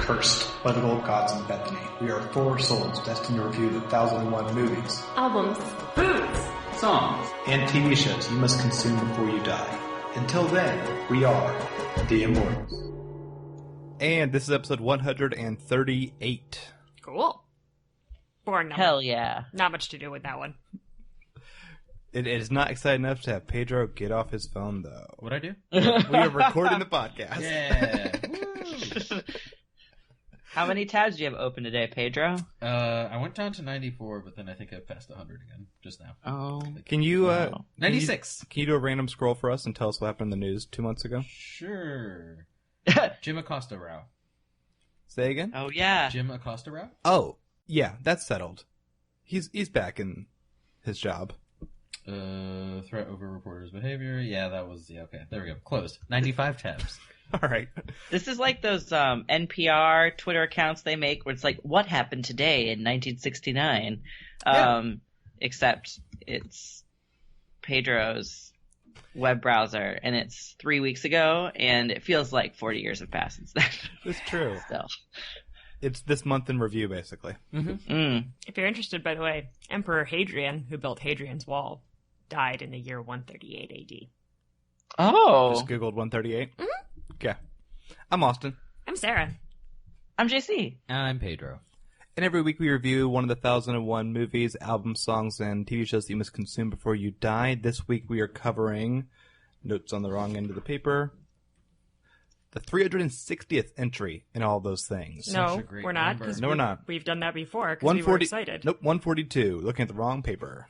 Cursed by the gold gods in Bethany, we are four souls destined to review the 1001 movies, albums, foods, songs, and TV shows you must consume before you die. Until then, we are the Immortals. And this is episode 138. Cool. Boring number. Hell yeah. Not much to do with that one. It is not exciting enough to have Pedro get off his phone, though. What'd I do? We are recording the podcast. Yeah. How many tabs do you have open today, Pedro? I went down to 94, but then I think I passed 100 again just now. Oh. Can you... 96. Can you do a random scroll for us and tell us what happened in the news 2 months ago? Sure. Jim Acosta row. Say again? Oh, yeah. Jim Acosta row? Oh, yeah, that's settled. He's back in his job. Threat over reporter's behavior. Yeah, that was... Yeah, okay. There we go. Closed. 95 tabs. All right. This is like those NPR Twitter accounts they make where it's like, what happened today in 1969? Yeah. Except it's Pedro's web browser, and it's 3 weeks ago, and it feels like 40 years have passed since then. It's true. Still. It's this month in review, basically. Mm-hmm. If you're interested, by the way, Emperor Hadrian, who built Hadrian's Wall, died in the year 138 AD. Oh. Just Googled 138? Mm-hmm. Okay. I'm Austin. I'm Sarah. I'm JC. I'm Pedro. And every week we review one of the 1001 movies, albums, songs, and TV shows that you must consume before you die. This week we are covering, notes on the wrong end of the paper, the 360th entry in all those things. No, we're not. No, we're not. We've done that before because we were excited. Nope, 142. Looking at the wrong paper.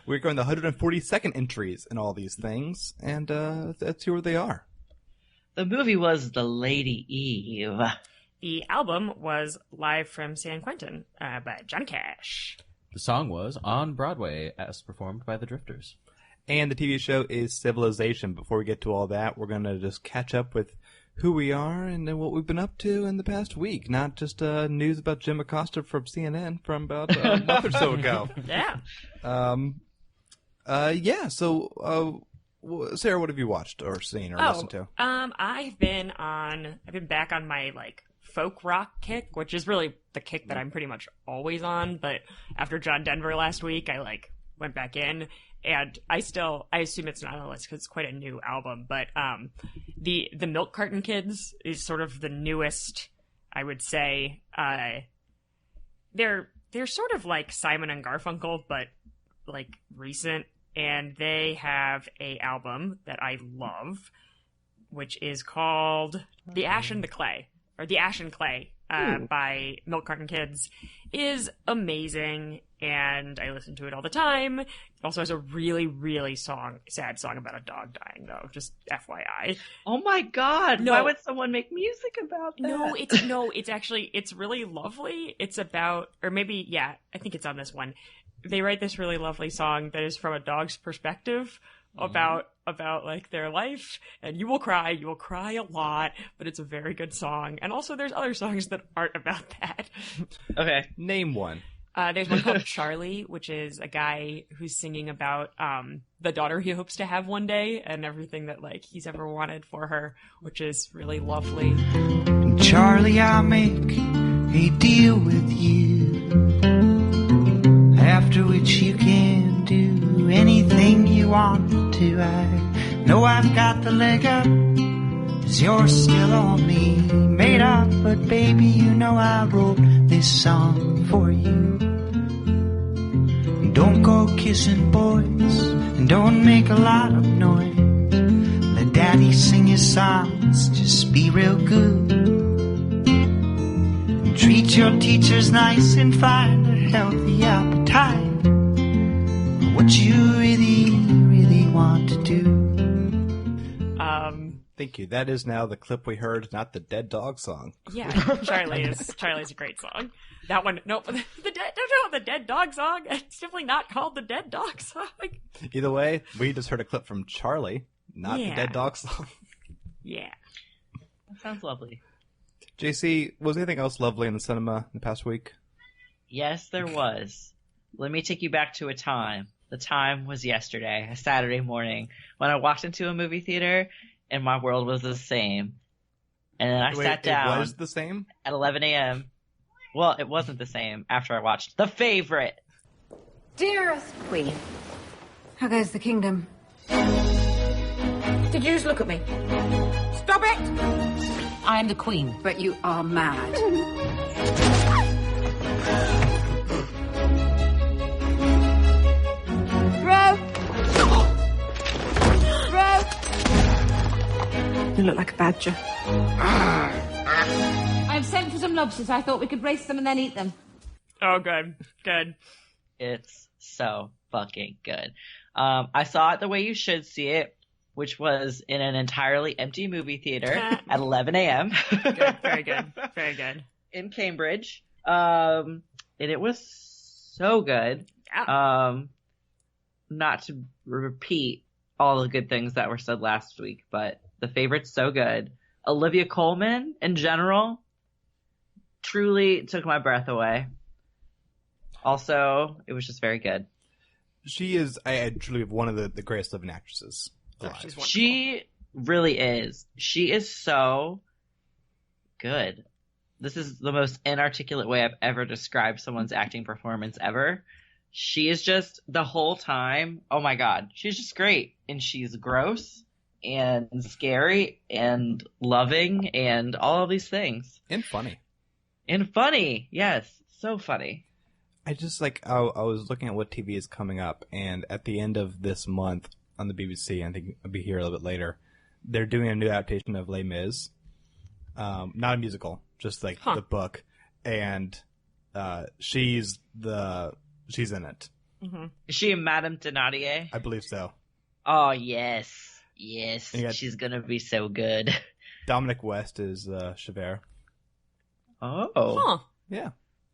We're going the 142nd entries in all these things, and let's see where they are. The movie was The Lady Eve. The album was Live from San Quentin by Johnny Cash. The song was On Broadway, as performed by the Drifters. And the TV show is Civilisation. Before we get to all that, we're going to just catch up with who we are and what we've been up to in the past week. Not just news about Jim Acosta from CNN from about a month or so ago. Yeah. So, Sarah, what have you watched or seen or listened to? I've been back on my, folk rock kick, which is really the kick that I'm pretty much always on. But after John Denver last week, I, went back in. And I assume it's not on the list because it's quite a new album, but the Milk Carton Kids is sort of the newest, I would say. They're sort of like Simon and Garfunkel, but recent, and they have a album that I love, which is called The Ash and the Clay, or The Ash and Clay, by Milk Carton Kids. Is amazing, and I listen to it all the time. It also has a really, really sad song about a dog dying, though. Just FYI. Oh my God! No. Why would someone make music about that? It's really lovely. It's about, or maybe, yeah, I think it's on this one. They write this really lovely song that is from a dog's perspective about their life, and you will cry a lot, but it's a very good song. And also there's other songs that aren't about that. Okay. Name one. There's one called Charlie, which is a guy who's singing about the daughter he hopes to have one day and everything that he's ever wanted for her, which is really lovely. Charlie, I'll make a deal with you, after which you can do anything you want to. I know I've got the leg up, 'cause you're still on me, made up, but baby, you know I wrote this song for you. Don't go kissing boys, and don't make a lot of noise. Let daddy sing his songs, just be real good. And treat your teachers nice and find a healthy appetite for what you really, really want to do. Thank you. That is now the clip we heard, not the Dead Dog song. Yeah, Charlie's a great song. That one, no, the Dead Dog song. It's definitely not called the Dead Dog song. Either way, we just heard a clip from Charlie, not the Dead Dog song. Yeah. That sounds lovely. JC, was anything else lovely in the cinema in the past week? Yes, there was. Let me take you back to a time. The time was yesterday, a Saturday morning, when I walked into a movie theater and my world was the same. And then I sat down It was the same? at 11 a.m. Well, it wasn't the same after I watched The Favorite. Dearest Queen, how goes the kingdom? Did you just look at me? Stop it! I am the queen. But you are mad. You look like a badger. I've sent for some lobsters. I thought we could brace them and then eat them. Oh, good. Good. It's so fucking good. I saw it the way you should see it, which was in an entirely empty movie theater at 11 a.m. Good. Very good. Very good. in Cambridge. And it was so good. Yeah. Not to repeat all the good things that were said last week, but The Favorite's so good. Olivia Colman, in general, truly took my breath away. Also, it was just very good. She is, I truly, one of the greatest living actresses alive. She's wonderful. She really is. She is so good. This is the most inarticulate way I've ever described someone's acting performance ever. She is just, the whole time, oh my god, she's just great. And she's gross and scary and loving and all of these things. And funny. And funny, yes. So funny. I just I was looking at what TV is coming up, and at the end of this month on the BBC, I think I'll be here a little bit later, they're doing a new adaptation of Les Mis. Not a musical, just the book. And she's in it. Mm-hmm. Is she Madame Thénardier? I believe so. Oh, yes. Yes. Yeah. She's gonna be so good. Dominic West is Javert. Oh. Huh. Yeah.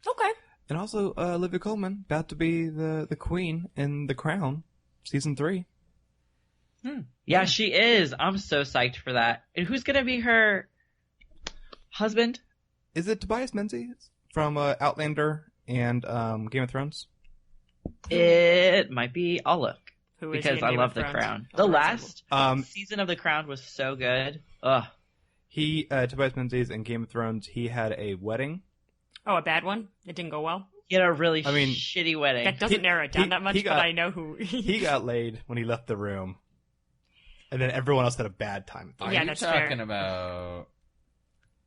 Okay. And also Olivia Colman, about to be the queen in The Crown, season 3. Yeah, she is. I'm so psyched for that. And who's gonna be her husband? Is it Tobias Menzies from Outlander and Game of Thrones? It might be. I'll look. Who is Because he in I Game love of The Thrones? Crown. Oh, The that's last season of The Crown was so good. Ugh. Tobias Menzies in Game of Thrones, he had a wedding. Oh, a bad one? It didn't go well? He had a really I mean, shitty wedding. That doesn't narrow it down that much, he got- but I know who. He got laid when he left the room. And then everyone else had a bad time. Are Yeah, you that's talking fair. about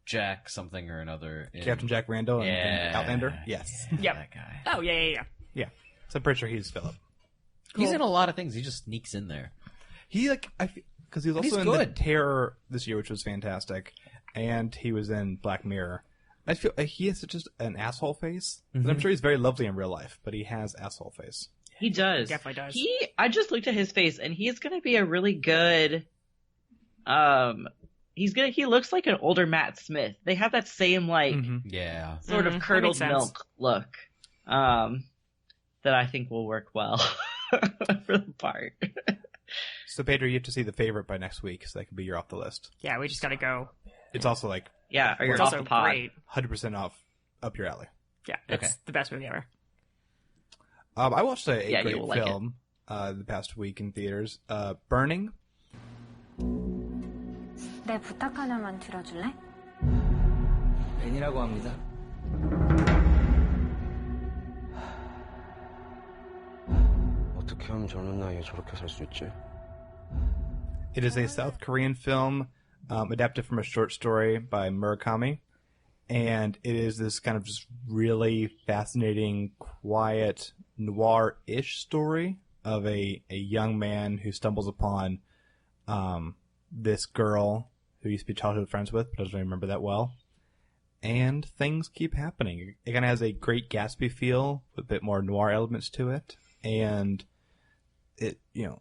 Jack something or another? In... Captain Jack Randall in Yeah. Outlander? Yes. Yep. That guy. Oh, yeah. Yeah. So I'm pretty sure he's Philip. He's in a lot of things. He just sneaks in there. He because he was And also he's in good. The Terror this year, which was fantastic, and he was in Black Mirror. I feel he has just an asshole face. And I'm sure he's very lovely in real life, but he has asshole face. He does. Definitely does. I just looked at his face, and he is going to be a really good. He looks like an older Matt Smith. They have that same Yeah. sort of that curdled makes sense. milk look, that I think will work well for the part. So Pedro, you have to see The Favorite by next week, so that could be your off the list. Yeah, we just gotta go. It's also Yeah, or you're It's off also the pod. great. 100% off up your alley. Yeah, it's Okay. the best movie ever. I watched a Yeah, you great will like film the past week in theaters. Burning. 내 부탁 하나만 들어줄래? 벤이라고 합니다. 어떻게 하면 저런 나이에 저렇게 살 수 있지? It is a South Korean film adapted from a short story by Murakami. And it is this kind of just really fascinating, quiet, noir-ish story of a young man who stumbles upon this girl who he used to be childhood friends with, but doesn't really remember that well. And things keep happening. It kind of has a Great Gatsby feel, with a bit more noir elements to it. And it,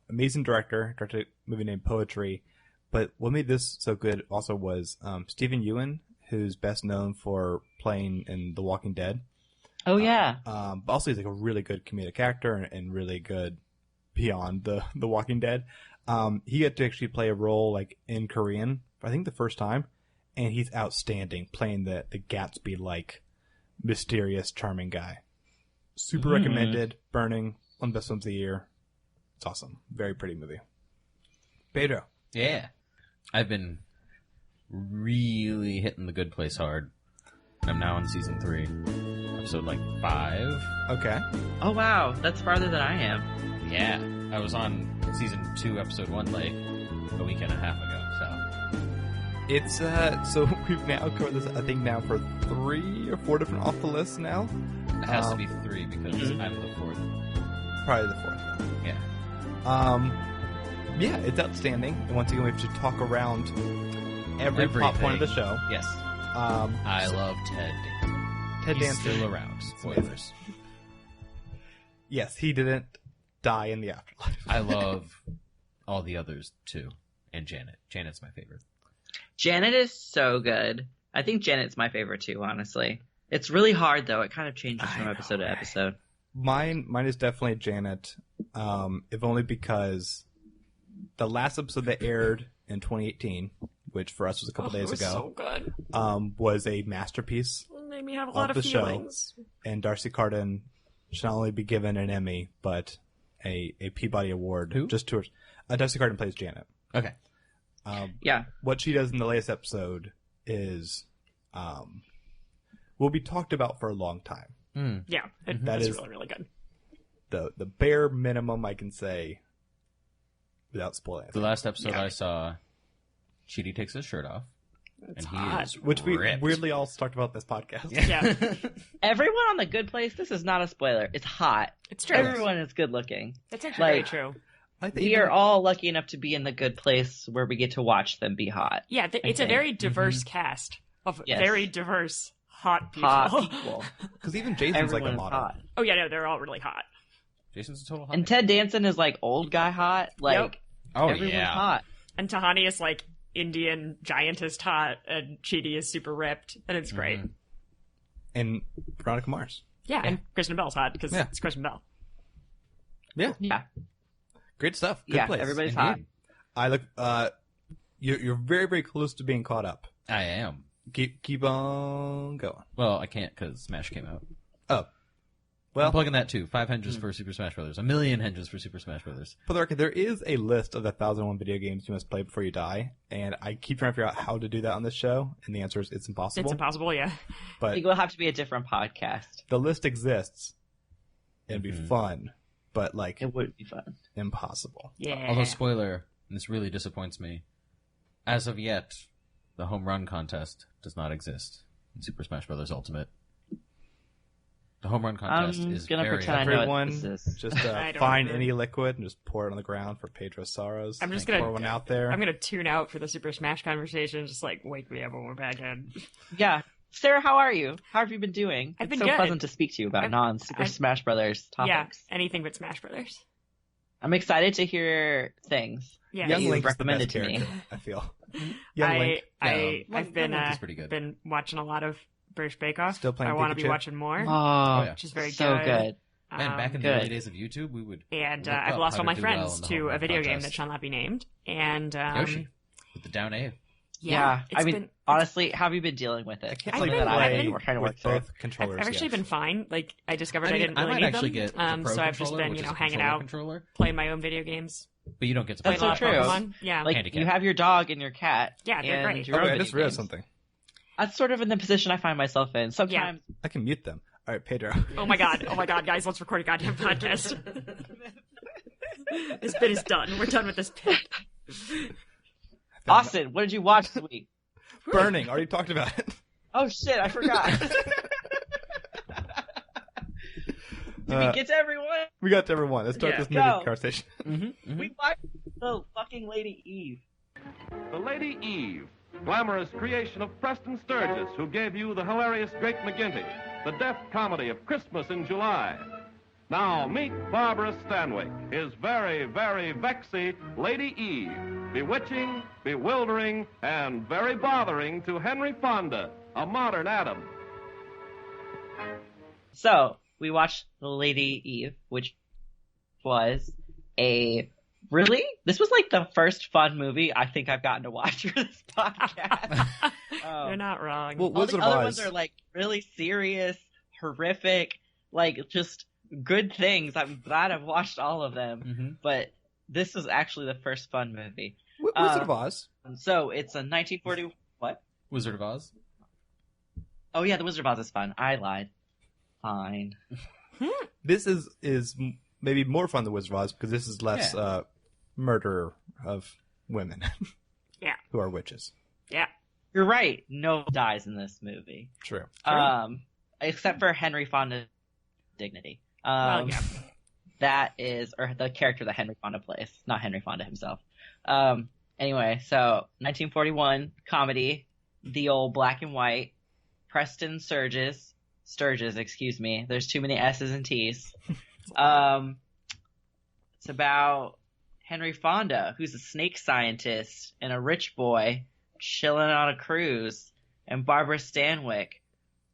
amazing director, directed a movie named Poetry. But what made this so good also was Stephen Ewan, who's best known for playing in The Walking Dead. Oh yeah. But also he's a really good comedic actor and really good beyond the Walking Dead. He got to actually play a role in Korean, I think the first time, and he's outstanding playing the Gatsby-like mysterious, charming guy. Super recommended. Burning, one of the best films of the year. It's awesome. Very pretty movie. Pedro. Yeah. I've been really hitting the good place hard. I'm now on season 3, episode 5. Okay. Oh wow, that's farther than I am. Yeah, I was on season 2, episode 1 a week and a half ago. So It's so we've now covered this. I think now for 3 or 4 different off the list now. it has to be 3 because I'm the 4th. Probably the 4th. Yeah. Yeah, it's outstanding. And once again, we have to talk around every plot point of the show. Yes. I love Ted Danson. Ted He's Danson. still around. Spoilers. Yes, he didn't die in the afterlife. I love all the others too, and Janet. Janet's my favorite. Janet is so good. I think Janet's my favorite too, honestly. It's really hard though. It kind of changes from episode to episode. Mine is definitely Janet, if only because the last episode that aired in 2018, which for us was a couple days ago, so good. Was a masterpiece It made me have a lot of of the feelings. show. And Darcy Carden should not only be given an Emmy, but a Peabody Award. Who? Just to her. Darcy Carden plays Janet. Okay. Yeah. What she does in the latest episode is will be talked about for a long time. Yeah, That it's is- really, really good. The bare minimum I can say without spoiling it. The last episode I saw, Chidi takes his shirt off, and he hot. is Which we ripped. weirdly also talked about this podcast. Yeah, Everyone on The Good Place, this is not a spoiler. It's hot. it's true. Everyone is good looking. That's actually very Like- true. I think We are all lucky enough to be in The Good Place where we get to watch them be hot. Yeah, it's a think. very diverse cast of Yes. very diverse hot people. Hot people. because even Jason's Everyone like a is model. hot. Oh yeah, no, they're all really hot. Jason's a total hot. And Ted Danson is like old guy hot. Like, oh everyone's yeah. hot. And Tahani is like Indian giantist hot, and Chidi is super ripped, and it's great. And Veronica Mars. Yeah, and Kristen Bell's hot because Yeah. it's Kristen Bell. Yeah, Yeah. great stuff. Good Yeah, place. everybody's Indeed. hot. I look. You're very, very close to being caught up. I am. Keep on going. Well, I can't because Smash came out. Oh, I'm well, plugging that too. 5 henges for Super Smash Brothers. 1 million henges for Super Smash Brothers. for the record, there is a list of the 1,001 video games you must play before you die, and I keep trying to figure out how to do that on this show, and the answer is it's impossible. It's impossible, yeah. I But think it will have to be a different podcast. the list exists. It'd be fun, but like It would be fun. impossible. Yeah. Although, spoiler, and this really disappoints me, as of yet, the home run contest does not exist in Super Smash Bros. Ultimate. The home run contest I'm is gonna very pretend I know what Everyone this is. just I don't find remember. any liquid and just pour it on the ground for Pedro's sorrows. I'm just Pour gonna- one out there. I'm gonna tune out for the Super Smash conversation. Just like wake me up when we're back in. Yeah. Sarah, how are you? How have you been doing? I've It's been so good. pleasant to speak to you about non-Super I've- Smash Brothers Yeah, topics. anything but Smash Brothers. I'm excited to hear things. Yeah, Young you Link is the recommended best to me. character, I feel. Young Link. I've been Young Link is pretty good. been watching a lot of British Bake Off. Still playing I want to be Pikachu? watching more, Oh, yeah. which is very so good. good. Man, back in the good. early days of YouTube, we would. And look I've up lost how all my to do well friends in the to home a run video game contest. that shall not be named. And Yoshi with the down A. Yeah. it's I mean, been, honestly, how have you been dealing with it? I can't I've like been- that I've I've been been trying to work with through. both controllers. I've actually yet. been fine. Like I discovered I, mean, didn't I really might need actually them. get the Pro So I've just controller, been, which is a hanging controller out, controller, playing my own video games, but you don't get to playing That's a lot so of true. Pokemon. Yeah, Like, handicap. you have your dog and your cat. Yeah, they're and great. your Oh, own wait, I video just realized games. something. That's sort of in the position I find myself in. Sometimes I can mute them. All right, Pedro. Oh my god, guys, let's record a goddamn podcast. This bit is done. We're done with this bit. Austin, what did you watch this week? Burning. Already talked about it. Oh shit, I forgot. Did we get to everyone? We got to everyone. Let's start Yeah. this movie Go. conversation. We watched the fucking Lady Eve. The Lady Eve, glamorous creation of Preston Sturges, who gave you the hilarious Drake McGinty, the deft comedy of Christmas in July. Now meet Barbara Stanwyck, his very, very vexy Lady Eve, bewitching, bewildering, and very bothering to Henry Fonda, a modern Adam. So, we watched The Lady Eve, which was this was like the first fun movie I think I've gotten to watch for this podcast. You're not wrong. Well, All Wizard the of other Oz. ones are like really serious, horrific, like just good things. I'm glad I've watched all of them, but this was actually the first fun movie. Wizard of Oz. So it's a 1940. What? Wizard of Oz. Oh yeah, The Wizard of Oz is fun. I lied. Fine. This is maybe more fun than Wizard of Oz because this is less murder of women. Yeah. Who are witches. Yeah. You're right. No one dies in this movie. True. Except for Henry Fonda's dignity. Well, yeah. That is, or the character that Henry Fonda plays, not Henry Fonda himself. Anyway, so 1941 comedy, the old black and white, Preston Sturges, excuse me. There's too many S's and T's. It's about Henry Fonda, who's a snake scientist and a rich boy chilling on a cruise, and Barbara Stanwyck,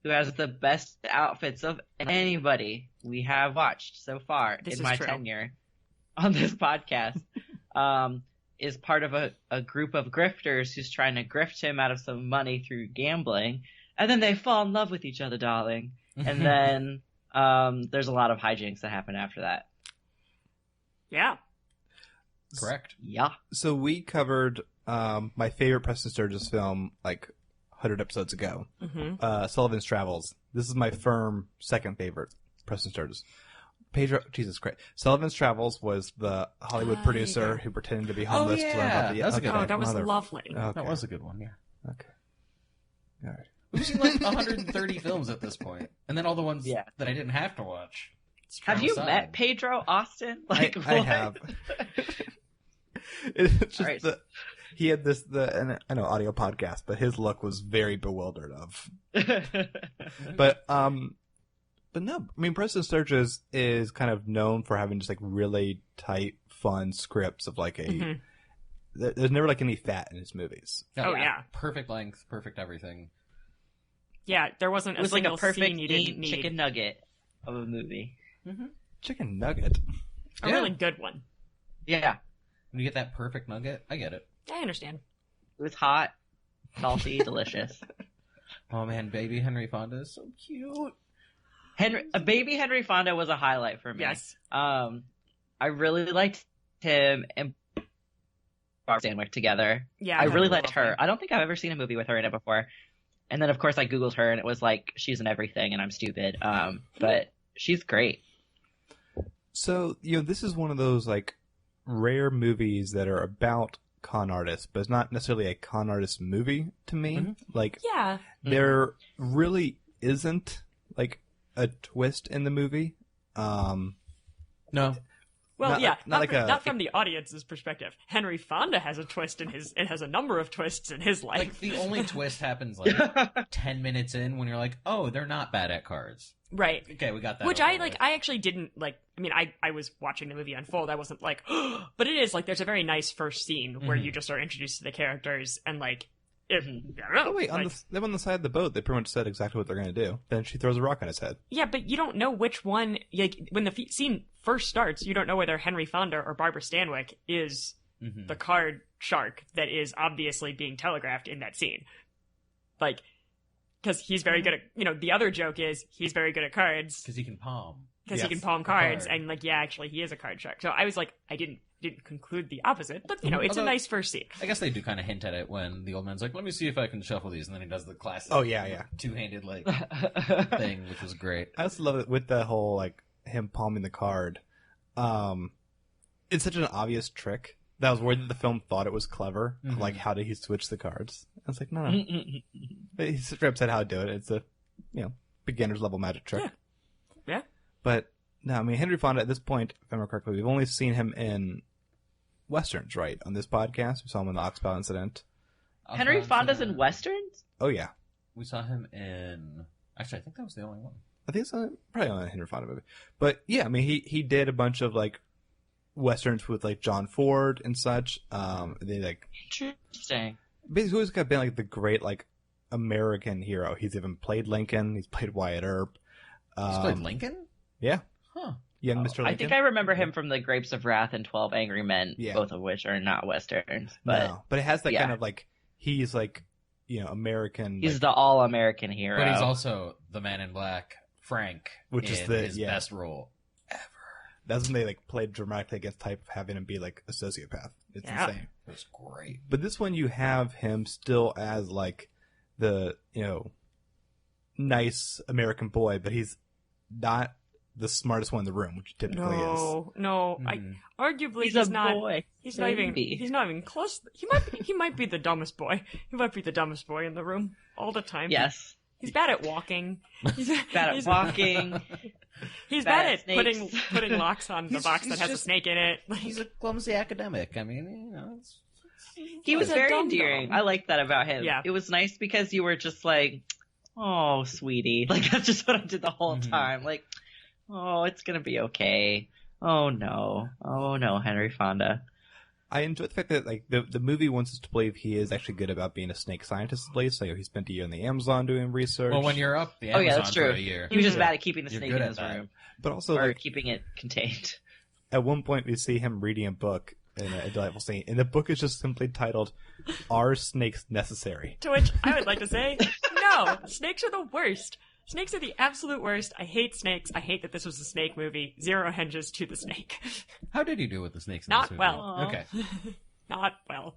who has the best outfits of anybody we have watched so far in my tenure on this podcast, is part of a group of grifters who's trying to grift him out of some money through gambling, and then they fall in love with each other, darling. And then there's a lot of hijinks that happen after that. Yeah. Correct. Yeah. So we covered my favorite Preston Sturges film like 100 episodes ago, Sullivan's Travels. This is my firm second favorite Preston Sturges. Pedro, Jesus Christ. Sullivan's Travels was the Hollywood producer who pretended to be homeless to learn about the That was a good one. That was lovely. Okay. That was a good one, yeah. Okay. All right. We've seen like 130 films at this point, and then all the ones that I didn't have to watch. Have you met Pedro Austin? Like, I have. It's just right. He had and I know audio podcast, but his look was very bewildered of. But no, I mean, Preston Sturges is kind of known for having just like really tight, fun scripts of like a. There's never like any fat in his movies. Yeah. Perfect length, perfect everything. Yeah, there wasn't a single like a perfect scene you didn't need. chicken nugget of a movie. Chicken nugget. A really good one. Yeah. When you get that perfect nugget, I get it. I understand. It was hot, salty, delicious. Oh man, baby Henry Fonda is so cute. Baby Henry Fonda was a highlight for me. Yes. I really liked him and Barbara Stanwyck together. Yeah. I really liked her. I don't think I've ever seen a movie with her in it before. And then, of course, I Googled her, and it was like, she's in everything, and I'm stupid. But she's great. So, this is one of those, like, rare movies that are about con artists, but it's not necessarily a con artist movie to me. Like, there really isn't, like, a twist in the movie. No. Well, not from the audience's perspective. Henry Fonda has a twist it has a number of twists in his life. Like, the only twist happens, like, 10 minutes in when you're like, oh, they're not bad at cards. Right. Okay, we got that. Which I actually didn't, like, I mean, I was watching the movie unfold. I wasn't like, but it is, like, there's a very nice first scene where you just are introduced to the characters and, like, I don't know. Oh, wait, them on the side of the boat, they pretty much said exactly what they're going to do. Then she throws a rock on his head. Yeah, but you don't know which one, like, when the scene first starts, you don't know whether Henry Fonda or Barbara Stanwyck is the card shark that is obviously being telegraphed in that scene. Like, because he's very good at, the other joke is he's very good at cards. Because he can palm. Because he can palm cards, and, like, yeah, actually, he is a card shark. So I was like, I didn't conclude the opposite, but, it's a nice first scene. I guess they do kind of hint at it when the old man's like, let me see if I can shuffle these, and then he does the classic two-handed, like, thing, which was great. I also love it with the whole, like, him palming the card. It's such an obvious trick that I was worried that the film thought it was clever. Like, how did he switch the cards? I was like, no. He's straight up said how to do it. It's a, beginner's level magic trick. Yeah. But, no, I mean, Henry Fonda, at this point, if I remember correctly, we've only seen him in Westerns, right? On this podcast. We saw him in the Oxbow Incident. Henry Fonda's in Westerns? Oh, yeah. We saw him in... Actually, I think that was the only one. I think it's probably only a Henry Fonda movie. But, yeah, I mean, he did a bunch of, like, Westerns with, like, John Ford and such. They, like... Interesting. Basically, he's been, like, the great, like, American hero. He's even played Lincoln. He's played Wyatt Earp. He's played Lincoln? Yeah. Huh. Young Mr. Lincoln. I think I remember him from The Grapes of Wrath and 12 Angry Men, both of which are not Westerns. But, no, but it has that kind of, like, he's, like, American. He's like, the all-American hero. But he's also the Man in Black, Frank, which is his best role ever. That's when they, like, played dramatically against type of having him be, like, a sociopath. It's insane. It was great. But this one, you have him still as, like, the nice American boy, but he's not the smartest one in the room, which he typically is. No. Arguably, he's not. Boy. He's not even close. He might be the dumbest boy. He might be the dumbest boy in the room all the time. Yes. He's bad at walking. He's bad at walking. He's bad at putting locks on the box that has a snake in it. He's a clumsy academic. I mean, he was very endearing. I liked that about him. Yeah. It was nice because you were just like, oh, sweetie. Like, that's just what I did the whole time. Like, oh, it's gonna be okay. Oh no, Henry Fonda. I enjoy the fact that like the movie wants us to believe he is actually good about being a snake scientist at least. So he spent a year in the Amazon doing research. Well, when you're up the Amazon that's true. for a year, he was just bad at keeping the snake in his room, but also or keeping it contained. At one point, we see him reading a book in a delightful scene, and the book is just simply titled "Are Snakes Necessary?" To which I would like to say, no, snakes are the worst. Snakes are the absolute worst. I hate snakes. I hate that this was a snake movie. 0 henges to the snake. How did he do with the snakes in Not this movie? well. Okay. Not well.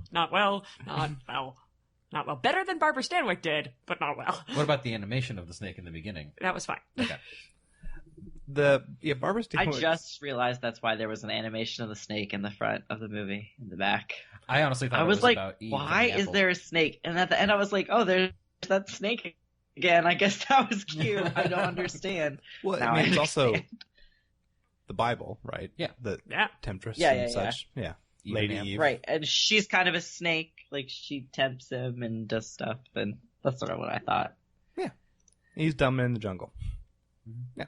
Better than Barbara Stanwyck did, but not well. What about the animation of the snake in the beginning? That was fine. Okay. Barbara Stanwyck. I just realized that's why there was an animation of the snake in the front of the movie, in the back. I honestly thought I it was like, about Eve why and the is apple. there a snake? And at the end I was like, oh, there's that snake again. I guess that was cute. I don't understand. Well, now I mean, it's understand. also the Bible, right? Yeah. The temptress Yeah, and yeah, such. Yeah. Lady Eve. Right, and she's kind of a snake. Like, she tempts him and does stuff, and that's sort of what I thought. Yeah. He's dumb in the jungle. Yeah.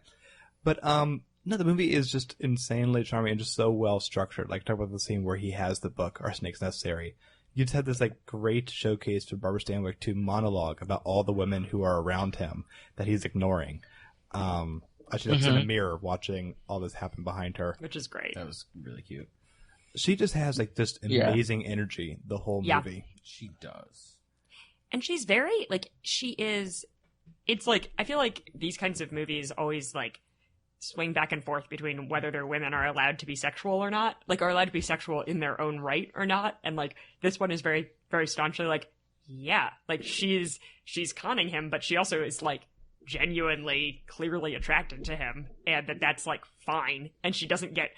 But, no, the movie is just insanely charming and just so well structured. Like, talk about the scene where he has the book, Are Snakes Necessary? You just had this, like, great showcase for Barbara Stanwyck to monologue about all the women who are around him that he's ignoring. She's in a mirror watching all this happen behind her. Which is great. That was really cute. She just has, like, this amazing energy the whole movie. She does. And she's very, like, it's like, I feel like these kinds of movies always, like, swing back and forth between whether their women are allowed to be sexual or not, like, are allowed to be sexual in their own right or not. And, like, this one is very, very staunchly like, yeah, like, she's conning him, but she also is, like, genuinely, clearly attracted to him, and that's, like, fine. And she doesn't get,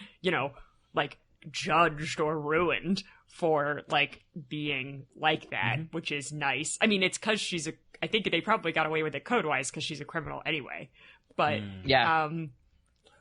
like, judged or ruined for, like, being like that, which is nice. I mean, it's because I think they probably got away with it code-wise because she's a criminal anyway. But,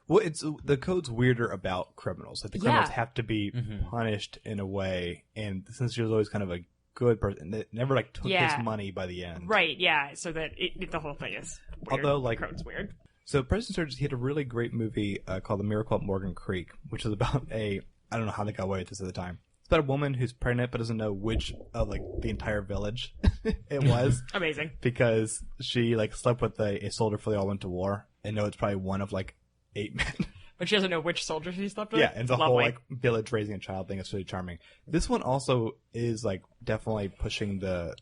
well, it's the code's weirder about criminals. Like, the criminals have to be punished in a way, and since she was always kind of a good person, that never, like, took his money by the end. Right, yeah, so that the whole thing is weird. Although, like, the code's weird. So, Preston Sturges, he had a really great movie called The Miracle at Morgan Creek, which is about I don't know how they got away with this at the time. It's about a woman who's pregnant but doesn't know which of, like, the entire village it was. Amazing. Because she, like, slept with a soldier before they all went to war, and it's probably one of, like, 8 men. But she doesn't know which soldier she slept with? Yeah, and it's a whole, like, village raising a child thing. It's really charming. This one also is, like, definitely pushing the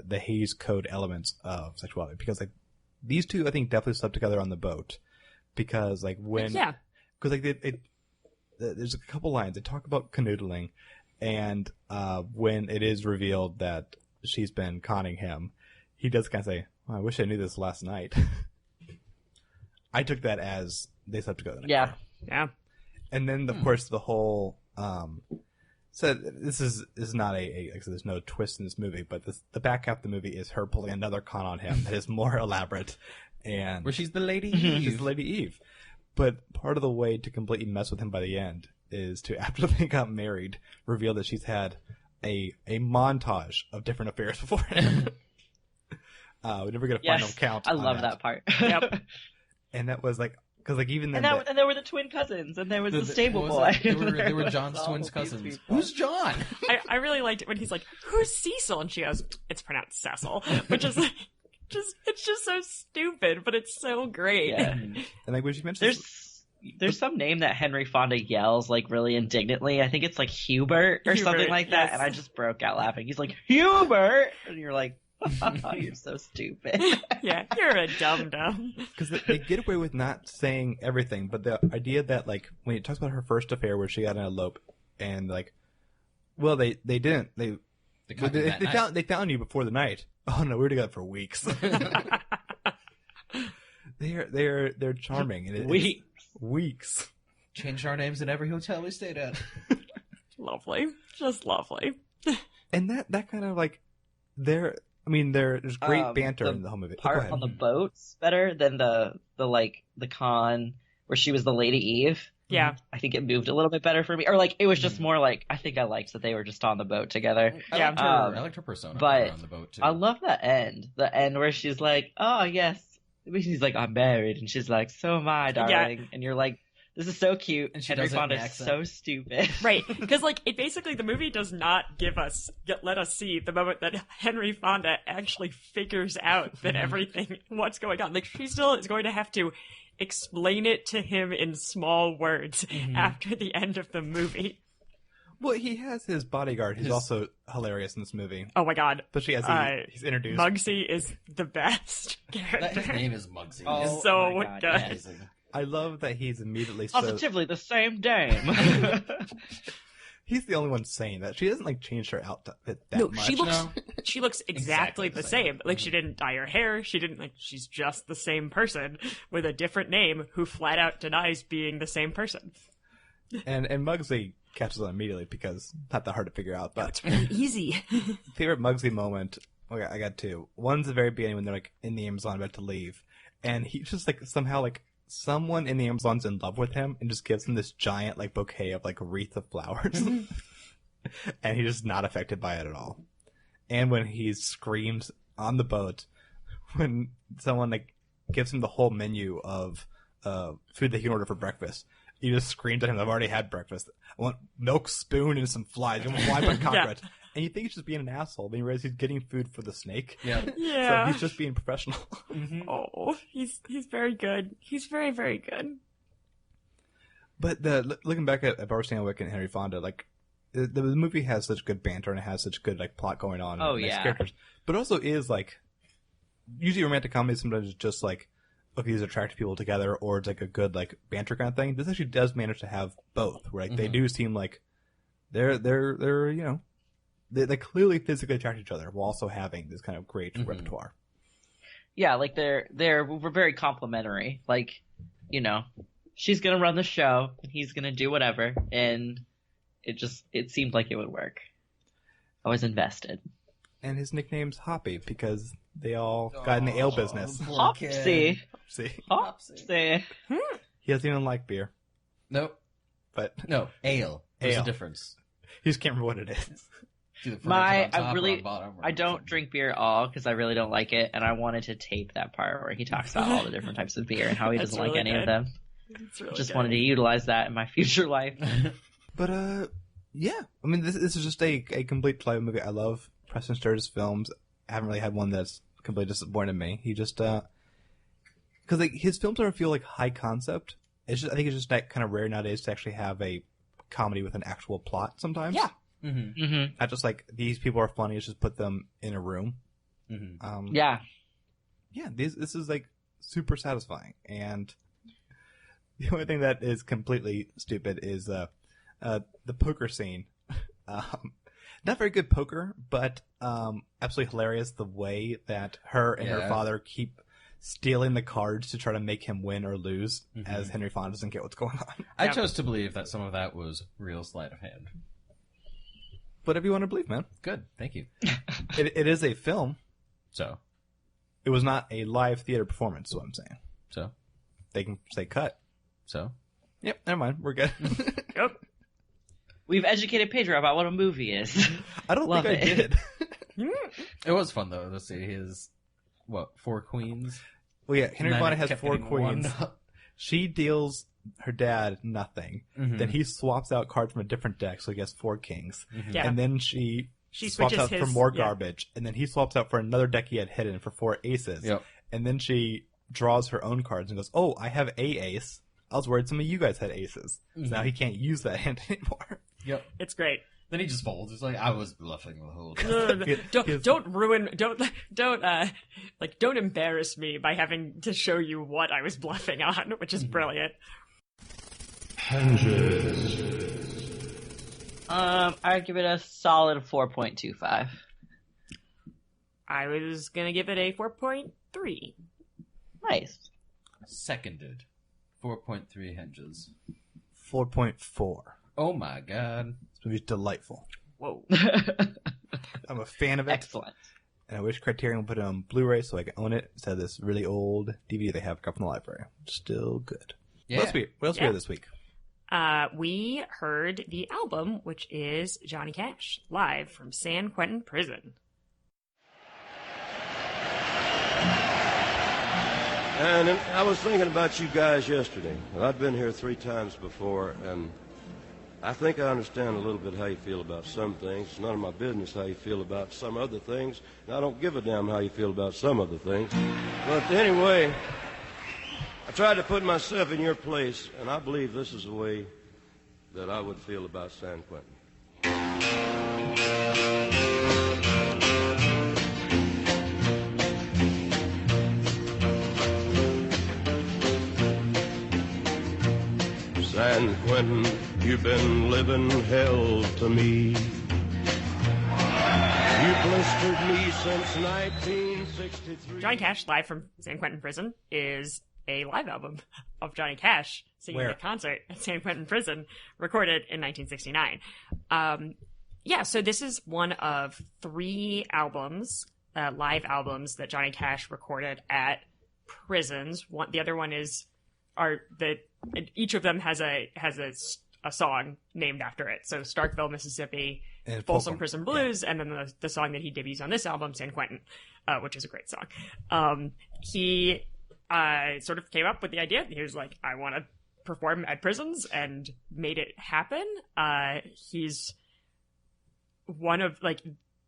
Hays Code elements of sexuality. Because, like, these two, I think, definitely slept together on the boat. Because, like, when... Yeah. Because, like, there's a couple lines. They talk about canoodling, and when it is revealed that she's been conning him, he does kind of say, I wish I knew this last night. I took that as they slept together. Yeah. And then, of course, the whole... so this is not like I said, there's no twist in this movie, but the back half of the movie is her pulling another con on him that is more elaborate. And where she's the Lady Eve. She's the Lady Eve. But part of the way to completely mess with him by the end is to, after they got married, reveal that she's had a montage of different affairs before him. We never get a final count. I love that part. Yep. And that was like, because like even then, and there were the twin cousins, and there was the stable boy. There were John's twin cousins. Who's John? I really liked it when he's like, "Who's Cecil?" And she goes, "It's pronounced Cecil," which is like, it's just so stupid, but it's so great. Yeah. And like when she mentioned, there's some name that Henry Fonda yells like really indignantly. I think it's like Hubert or something like that, yes. and I just broke out laughing. He's like, Hubert, and you're like, oh, you're so stupid. Yeah, you're a dum-dum. Because they get away with not saying everything, but the idea that, like, when he talks about her first affair where she got an elope, and, like, well, they didn't. They They found you before the night. Oh no, we were together for weeks. They're charming. And weeks. Changed our names in every hotel we stayed at. Lovely. Just lovely. And that kind of like, there's great banter in the whole movie. Part on the boat's better than the con where she was the Lady Eve. Yeah. I think it moved a little bit better for me. Or like, it was just more like, I think I liked that they were just on the boat together. I liked her persona but on the boat too. I love that end. The end where she's like, oh yes. She's like, I'm married. And she's like, so am I, darling. Yeah. And you're like, this is so cute. And Henry Fonda's so stupid. Right. Because, like, the movie does not let us see the moment that Henry Fonda actually figures out that what's going on. Like, she still is going to have to explain it to him in small words after the end of the movie. Well, he has his bodyguard who's also hilarious in this movie. Oh my god. Especially as he's introduced. Muggsy is the best character. His name is Muggsy. Oh, so good. Amazing. I love that he's immediately positively the same dame. He's the only one saying that. She doesn't like change her outfit that much. She looks exactly the same. Like she didn't dye her hair. She didn't she's just the same person with a different name who flat out denies being the same person. And Muggsy catches on immediately because not that hard to figure out. But it's really easy. Favorite Muggsy moment. Okay, I got two. One's the very beginning when they're like in the Amazon about to leave, and he's just like somehow like someone in the Amazon's in love with him and just gives him this giant like bouquet of like wreath of flowers, and he's just not affected by it at all. And when he screams on the boat when someone like gives him the whole menu of food that he can order for breakfast. He just screams at him, I've already had breakfast. I want milk, spoon, and some flies. I want fly by cockroach. Yeah. And you think he's just being an asshole, but you realize he's getting food for the snake. Yeah. Yeah. So he's just being professional. Oh, he's very good. He's very, very good. But looking back at Barbara Stanwyck and Henry Fonda, like the movie has such good banter and it has such good like plot going on. Oh, and yeah. Characters. But also is like, usually romantic comedies sometimes is just like, look, these attractive people together, or it's like a good like banter kind of thing. This actually does manage to have both, where like they do seem like they're you know they clearly physically attract each other while also having this kind of great repertoire. Yeah, like we're very complimentary. Like, you know, she's gonna run the show and he's gonna do whatever, and it seemed like it would work. I was invested. And his nickname's Hoppy because they all got in the ale business. Hopsy. Hopsy. He doesn't even like beer. Nope. But no, ale. There's a difference. He just can't remember what it is. I don't drink beer at all because I really don't like it, and I wanted to tape that part where he talks about all the different types of beer and how he doesn't like any of them. Really just wanted to utilize that in my future life. But yeah, I mean this is just a complete play movie. I love Preston Sturges films. I haven't really had one that's completely disappointed me. He just because like his films don't feel like high concept. I think it's just that kind of rare nowadays to actually have a comedy with an actual plot sometimes. Yeah. Not just like these people are funny. It's just put them in a room. Yeah. This is like super satisfying. And the only thing that is completely stupid is the poker scene. Not very good poker, but absolutely hilarious the way that her and her father keep stealing the cards to try to make him win or lose as Henry Fonda doesn't get what's going on. I chose to believe that some of that was real sleight of hand. Whatever you want to believe, man. Good, thank you. It is a film. So? It was not a live theater performance, is what I'm saying. So? They can say cut. So? Yep, never mind. We're good. Yep. We've educated Pedro about what a movie is. I don't think I did. It was fun, though, to see his, 4 queens? Well, yeah, Henry Fonda has 4 queens. She deals her dad nothing. Then he swaps out cards from a different deck, so he gets 4 kings. Yeah. And then she swaps out for more garbage. And then he swaps out for another deck he had hidden for 4 aces. Yep. And then she draws her own cards and goes, oh, I have a ace. I was worried some of you guys had aces. So now he can't use that hand anymore. Yep. It's great. Then he just folds. He's like, I was bluffing the whole time. Don't embarrass me by having to show you what I was bluffing on, which is brilliant. I'd give it a solid 4.25. I was gonna give it a 4.3. Nice. Seconded. 4.3 henges. 4.4. Oh my god. This movie's delightful. Whoa. I'm a fan of it. Excellent. And I wish Criterion would put it on Blu-ray so I could own it instead of this really old DVD they have up in the library. Still good. Yeah. What else we heard this week? We heard the album, which is Johnny Cash, live from San Quentin Prison. And I was thinking about you guys yesterday. I've been here 3 times before, and I think I understand a little bit how you feel about some things. It's none of my business how you feel about some other things, and I don't give a damn how you feel about some other things. But anyway, I tried to put myself in your place, and I believe this is the way that I would feel about San Quentin. San Quentin, you've been living hell to me. You blistered me since 1963. Johnny Cash, live from San Quentin Prison, is a live album of Johnny Cash singing a concert at San Quentin Prison, recorded in 1969. So this is one of 3 albums, live albums, that Johnny Cash recorded at prisons. The other one is each of them has a song named after it. So Starkville, Mississippi, and Folsom Prison Blues, and then the song that he debuts on this album, San Quentin, which is a great song. He sort of came up with the idea. He was like, I want to perform at prisons, and made it happen. He's one of, like,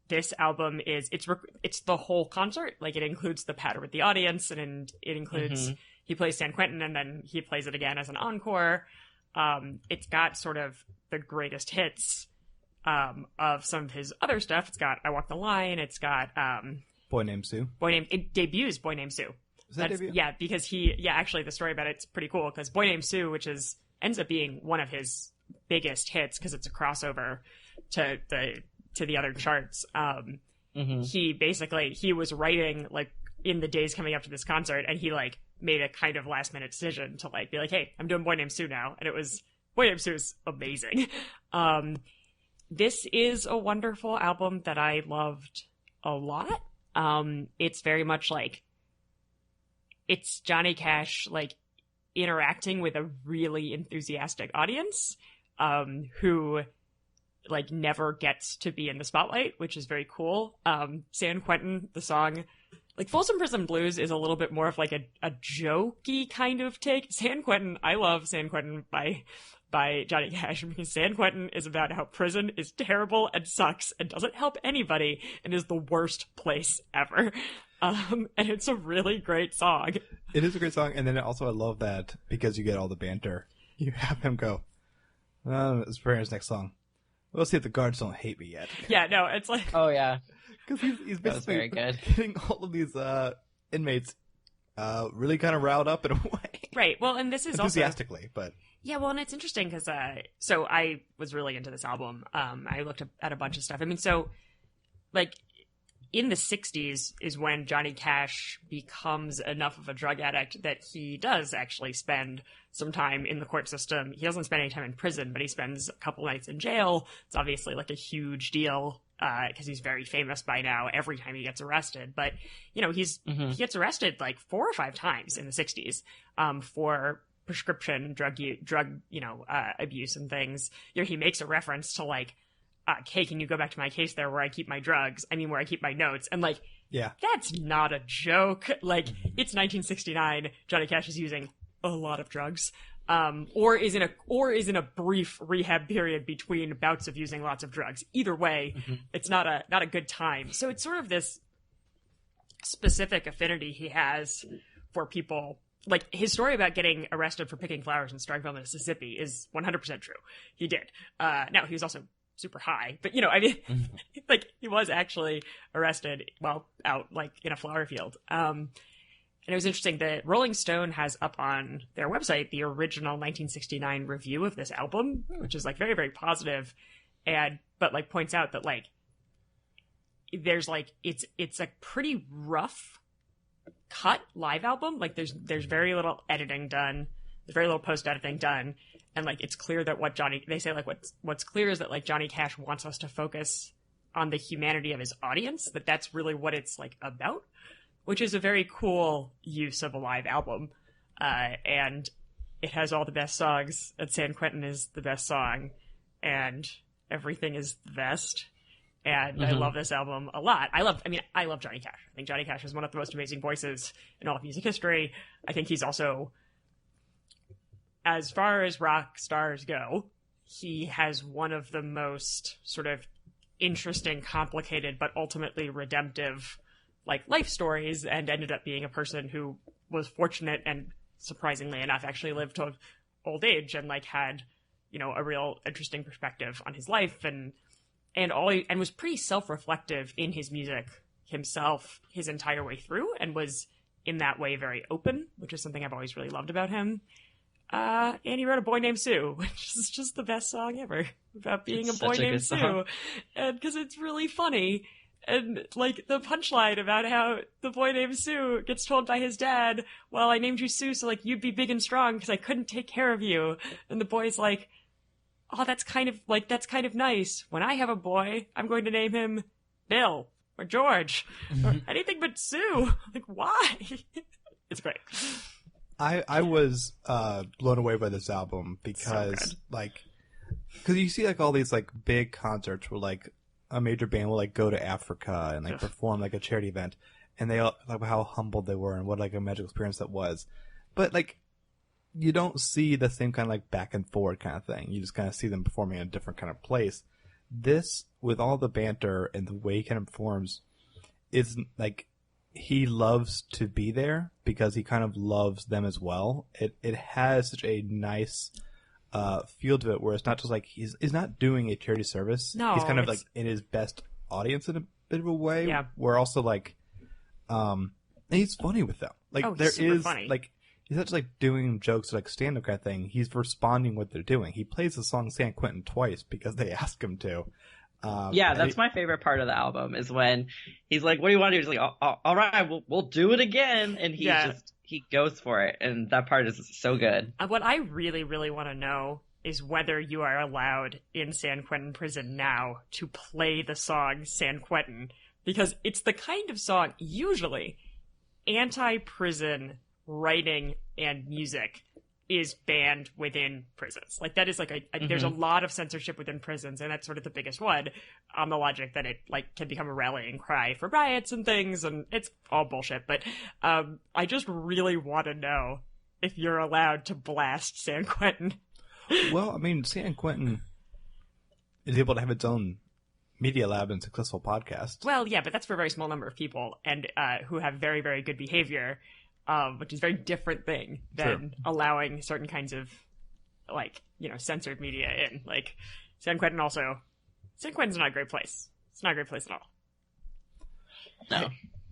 this album is, it's the whole concert. Like, it includes the patter with the audience, and it includes, he plays San Quentin, and then he plays it again as an encore. It's got sort of the greatest hits of some of his other stuff. It's got I Walk the Line. It's got Boy Named Sue. It debuts Boy Named Sue. Is that debut? Yeah, because actually the story about it's pretty cool, because Boy Named Sue, which ends up being one of his biggest hits because it's a crossover to the other charts. He was writing, like, in the days coming up to this concert, and he, like, made a kind of last minute decision to, like, be like, hey, I'm doing Boy Named Sue now. And Boy Named Sue is amazing. This is a wonderful album that I loved a lot. It's very much like, it's Johnny Cash, like, interacting with a really enthusiastic audience, who, like, never gets to be in the spotlight, which is very cool. San Quentin, the song, like, Folsom Prison Blues is a little bit more of, like, a jokey kind of take. San Quentin, I love San Quentin by Johnny Cash, because San Quentin is about how prison is terrible and sucks and doesn't help anybody and is the worst place ever. And it's a really great song. It is a great song, and then also I love that because you get all the banter. You have him go, let's prepare his next song. We'll see if the guards don't hate me yet. Yeah, no, it's like... Oh, yeah. Because he's basically very good. getting all of these inmates really kind of riled up in a way. Right, well, and this is enthusiastically, but... Yeah, well, and it's interesting because, so I was really into this album. I looked at a bunch of stuff. I mean, so, like, in the 60s is when Johnny Cash becomes enough of a drug addict that he does actually spend some time in the court system. He doesn't spend any time in prison, but he spends a couple nights in jail. It's obviously, like, a huge deal because he's very famous by now every time he gets arrested. But, you know, he gets arrested, like, 4 or 5 times in the 60s for prescription drug abuse and things. You know, he makes a reference to, like, hey, can you go back to my case there where I keep my drugs? I mean, where I keep my notes. And, like, yeah, that's not a joke. Like, it's 1969. Johnny Cash is using a lot of drugs, or is in a brief rehab period between bouts of using lots of drugs. Either way, it's not a good time. So it's sort of this specific affinity he has for people. Like, his story about getting arrested for picking flowers in Starkville, Mississippi is 100% true. He did. Now, he was also super high, but, you know, I mean, like, he was actually arrested while out, like, in a flower field. And it was interesting that Rolling Stone has up on their website the original 1969 review of this album, which is, like, very, very positive. but like points out that like there's like it's a pretty rough cut live album. Like there's very little editing done, there's very little post editing done, and like it's clear that they say like what's clear is that like Johnny Cash wants us to focus on the humanity of his audience, that's really what it's like about, which is a very cool use of a live album. And it has all the best songs, and San Quentin is the best song, and everything is the best. And I love this album a lot. I love Johnny Cash. I think Johnny Cash is one of the most amazing voices in all of music history. I think he's also, as far as rock stars go, he has one of the most sort of interesting, complicated, but ultimately redemptive like life stories, and ended up being a person who was fortunate and surprisingly enough actually lived to old age and like had, you know, a real interesting perspective on his life and was pretty self-reflective in his music himself his entire way through, and was in that way very open, which is something I've always really loved about him. And he wrote A Boy Named Sue, which is just the best song ever about being a boy named Sue. And because it's really funny. And, like, the punchline about how the boy named Sue gets told by his dad, well, I named you Sue so, like, you'd be big and strong because I couldn't take care of you. And the boy's like, oh, that's kind of nice. When I have a boy, I'm going to name him Bill or George or anything but Sue. Like, why? It's great. I was blown away by this album because, because you see, like, all these, like, big concerts where, like, a major band will like go to Africa and like perform like a charity event, and they all like how humble they were and what like a magical experience that was. But like you don't see the same kind of like back and forward kind of thing. You just kind of see them performing in a different kind of place. This, with all the banter and the way he kind of performs, is like he loves to be there because he kind of loves them as well. It has such a nice feel to it where it's not just like he's not doing a charity service. No, he's kind of like in his best audience in a bit of a way. Yeah. Where also like, and he's funny with them. Like there is funny. Like he's not just like doing jokes like stand up kind of thing. He's responding what they're doing. He plays the song San Quentin twice because they ask him to. That's my favorite part of the album is when he's like, "What do you want to do?" He's like, "All right, we'll do it again," and he goes for it, and that part is so good. What I really, really want to know is whether you are allowed in San Quentin prison now to play the song San Quentin, because it's the kind of song usually anti-prison writing and music is banned within prisons. Like that is like there's a lot of censorship within prisons, and that's sort of the biggest one on the logic that it like can become a rallying cry for riots and things, and it's all bullshit. But I just really want to know if you're allowed to blast San Quentin. Well, I mean, San Quentin is able to have its own media lab and successful podcast. Well, yeah, but that's for a very small number of people and who have very, very good behavior. Which is a very different thing than allowing certain kinds of, like, you know, censored media in. Like, San Quentin's not a great place. It's not a great place at all. No. One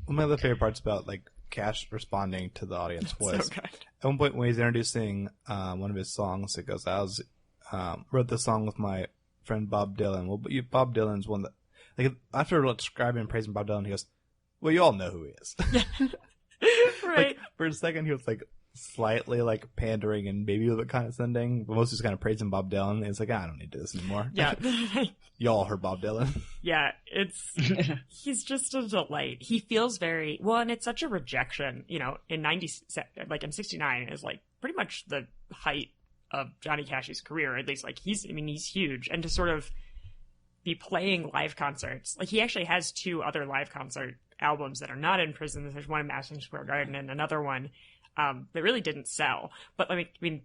of my other favorite parts about, like, Cash responding to the audience was, so good. At one point when he's introducing one of his songs, it goes, wrote this song with my friend Bob Dylan. Well, Bob Dylan's one that, like, after describing and praising Bob Dylan, he goes, well, you all know who he is. Right. Like, for a second, he was like slightly like pandering and maybe a little bit condescending, but mostly just kind of praising Bob Dylan. And it's like, I don't need to do this anymore. Yeah. Y'all heard Bob Dylan. Yeah, he's just a delight. He feels very well, and it's such a rejection. You know, in in '69 is like pretty much the height of Johnny Cash's career. At least, like he's huge, and to sort of be playing live concerts, like he actually has 2 other live concert albums that are not in prison. There's one in Madison Square Garden and another one that really didn't sell. But I mean,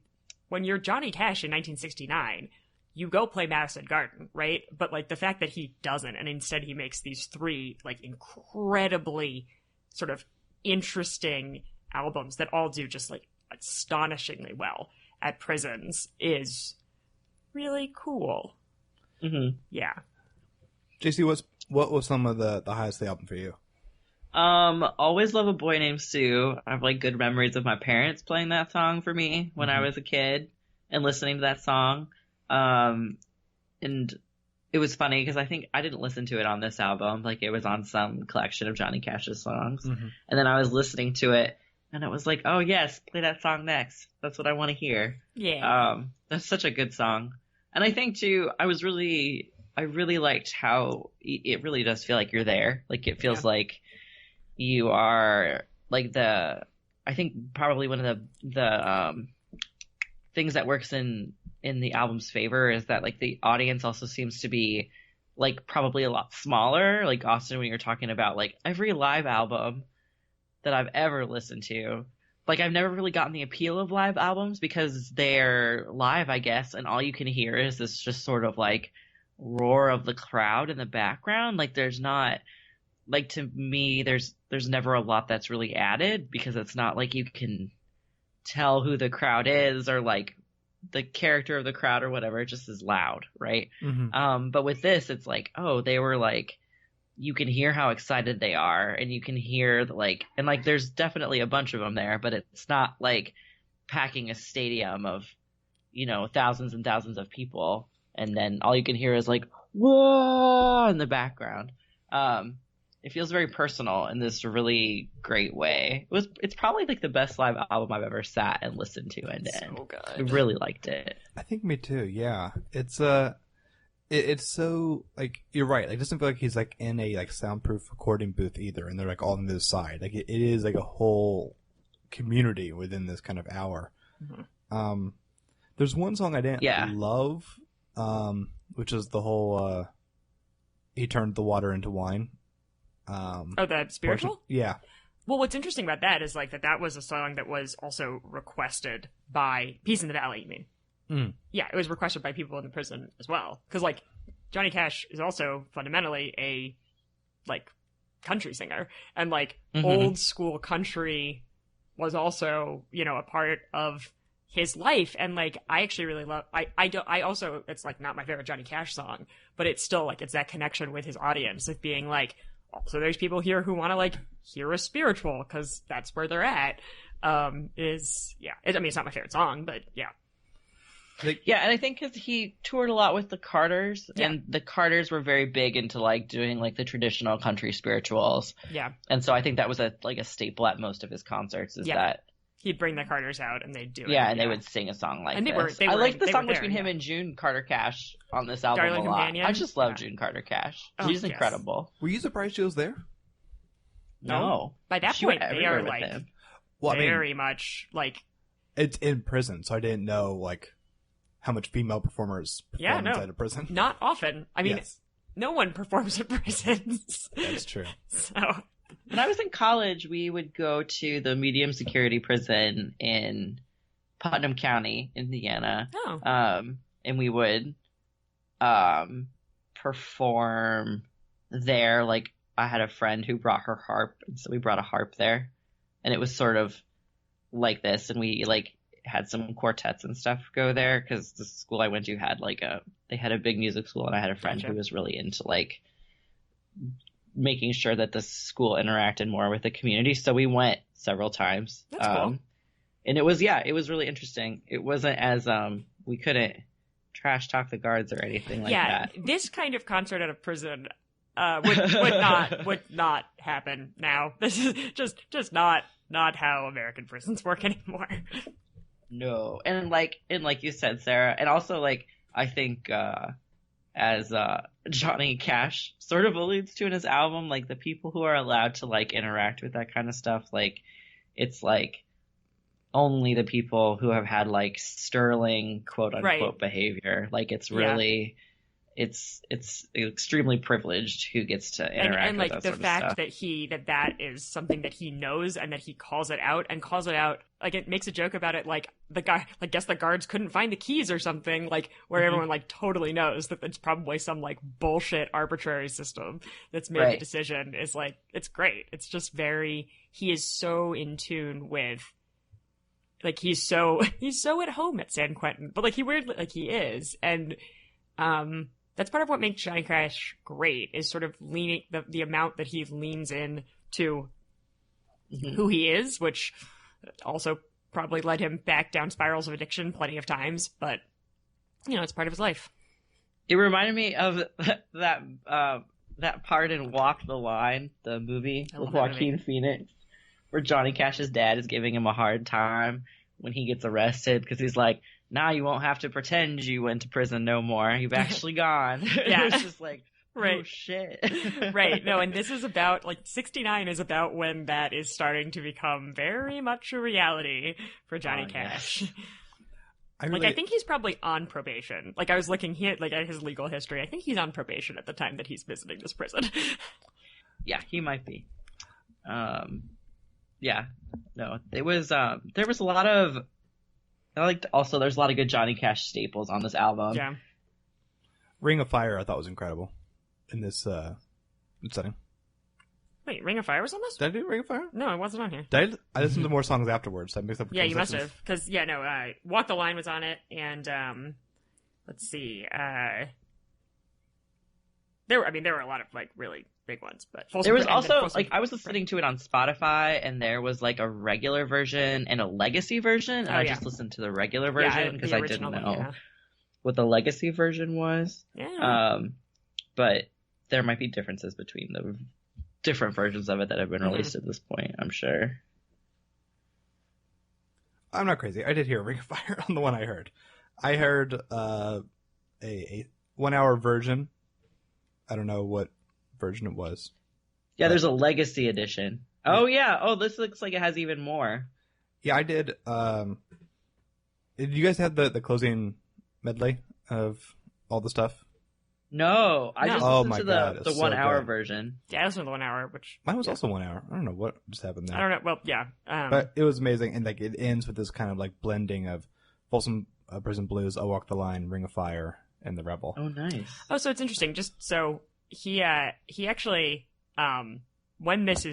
when you're Johnny Cash in 1969, you go play Madison Garden, right? But like the fact that he doesn't, and instead he makes these 3 like incredibly sort of interesting albums that all do just like astonishingly well at prisons is really cool. Mm-hmm. Yeah. JC, what was some of the highest of the album for you? Always Love a Boy Named Sue. I have like good memories of my parents playing that song for me when I was a kid and listening to that song. And it was funny because I think I didn't listen to it on this album. Like, it was on some collection of Johnny Cash's songs. Mm-hmm. And then I was listening to it, and it was like, oh, yes, play that song next. That's what I want to hear. Yeah. That's such a good song. And I think, too, I really liked how it really does feel like you're there. Like, it feels like you are, like, I think probably one of the things that works in the album's favor is that, like, the audience also seems to be, like, probably a lot smaller. Like, Austin, when you're talking about, like, every live album that I've ever listened to, like, I've never really gotten the appeal of live albums because they're live, I guess, and all you can hear is this just sort of, like, roar of the crowd in the background. Like, there's not, like, to me, there's never a lot that's really added because it's not like you can tell who the crowd is or, like, the character of the crowd or whatever. It just is loud, right? Mm-hmm. But with this, it's like, oh, they were like, you can hear how excited they are, and you can hear and like there's definitely a bunch of them there, but it's not like packing a stadium of, you know, thousands and thousands of people, and then all you can hear is like, whoa, in the background. It feels very personal in this really great way. It's probably like the best live album I've ever sat and listened to end to end. So good. I really liked it. I think me too. Yeah, it's it's so, like, you're right. Like, it doesn't feel like he's like in a like soundproof recording booth either, and they're like all on this side. Like, it is like a whole community within this kind of hour. Mm-hmm. There's one song I didn't love, which is the whole he turned the water into wine. The spiritual? Portion. Yeah. Well, what's interesting about that is like that was a song that was also requested by Peace in the Valley, you mean? Mm. Yeah, it was requested by people in the prison as well. Because, like, Johnny Cash is also fundamentally a, like, country singer. And, like, old school country was also, you know, a part of his life. And, like, I actually really love, I also, it's, like, not my favorite Johnny Cash song, but it's still, like, it's that connection with his audience of being, like, also there's people here who want to, like, hear a spiritual, because that's where they're at. I mean, it's not my favorite song, but yeah. Yeah, and I think because he toured a lot with the Carters, and the Carters were very big into, like, doing, like, the traditional country spirituals. Yeah. And so I think that was a staple at most of his concerts is that he'd bring the Carters out and they'd do it. Yeah, and they would sing a song like and this. I like the song between him and June Carter Cash on this album Darling a lot. Companion? I just love June Carter Cash. She's incredible. Were you surprised she was there? No. By that point, they are, like, very much, like... It's in prison, so I didn't know, like, how much female performers perform inside a prison. Not often. I mean, no one performs in prisons. That's true. So... When I was in college, we would go to the medium security prison in Putnam County, Indiana. Oh. And we would perform there. Like, I had a friend who brought her harp, and so we brought a harp there. And it was sort of like this, and we, like, had some quartets and stuff go there, because the school I went to had, like, they had a big music school, and I had a friend who was really into, like, making sure that the school interacted more with the community. So we went several times. That's cool. And it was really interesting. It wasn't as, we couldn't trash talk the guards or anything like that. Yeah, this kind of concert at a prison would not happen now. This is just not how American prisons work anymore. No. And like you said, Sarah, and also, like, I think, as Johnny Cash sort of alludes to in his album, like, the people who are allowed to, like, interact with that kind of stuff, like, it's like only the people who have had, like, sterling quote unquote behavior. Like, it's really it's extremely privileged who gets to interact and with like that the sort of fact stuff. that is something that he knows and that he calls it out, like, it makes a joke about it, like, the guy, like, guess the guards couldn't find the keys or something, like, where everyone, like, totally knows that it's probably some, like, bullshit arbitrary system that's made the decision. Is like, it's great. It's just he is so in tune with, like, he's so at home at San Quentin, but, like, he weirdly, like, he is, and that's part of what makes Johnny Cash great, is sort of leaning the amount that he leans in to who he is, which also probably led him back down spirals of addiction plenty of times, but, you know, it's part of his life. It reminded me of that part in Walk the Line, the movie with Joaquin Phoenix, where Johnny Cash's dad is giving him a hard time when he gets arrested because he's like, now you won't have to pretend you went to prison no more. You've actually gone. Yeah. It's just like, right. Oh, shit. Right. No, and this is about, 69 is about when that is starting to become very much a reality for Johnny Cash. Yes. I think he's probably on probation. I was looking at his legal history. I think he's on probation at the time that he's visiting this prison. Yeah, he might be. Yeah. No, it was, there was a lot of, there's a lot of good Johnny Cash staples on this album. Yeah. Ring of Fire I thought was incredible in this setting. Wait, Ring of Fire was on this? Did I do Ring of Fire? No, it wasn't on here. Did I listened to more songs afterwards. I mixed up. Yeah, you must have. Because, Walk the Line was on it, and, let's see, there were a lot of, really big ones, but... There was also, I was listening to it on Spotify, and there was, a regular version and a legacy version, and I just listened to the regular version, because I didn't know what the legacy version was. Yeah. But there might be differences between the different versions of it that have been released at this point, I'm sure. I'm not crazy. I did hear Ring of Fire on the one I heard. I heard a 1 hour version. I don't know what version it was. Yeah, there's a legacy edition. Oh, yeah. Oh, this looks like it has even more. Yeah, I did. Did you guys have the closing medley of all the stuff? No, I just listened to the 1 hour good. Version. Yeah, I listened to the 1 hour, which... Mine was also 1 hour. I don't know what just happened there. I don't know. Well, yeah. But it was amazing, and it ends with this kind of blending of Folsom Prison Blues, I Walk the Line, Ring of Fire, and The Rebel. Oh, nice. Oh, so it's interesting. Just so he actually, when this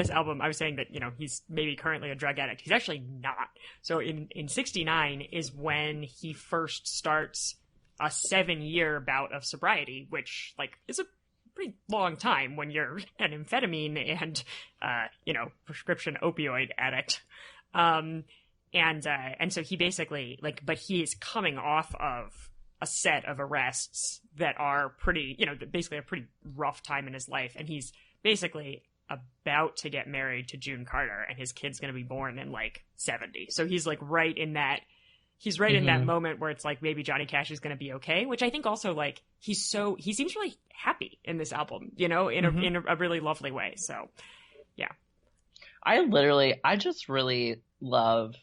album, I was saying that, he's maybe currently a drug addict. He's actually not. So in 69 is when he first starts a 7-year bout of sobriety, which is a pretty long time when you're an amphetamine and prescription opioid addict. And so he basically but he is coming off of a set of arrests that are pretty, basically a pretty rough time in his life, and he's basically about to get married to June Carter, and his kid's going to be born in 70. So he's right in that. He's right in that moment where it's maybe Johnny Cash is going to be okay, which I think also he seems really happy in this album, in a really lovely way. So, yeah. I just really love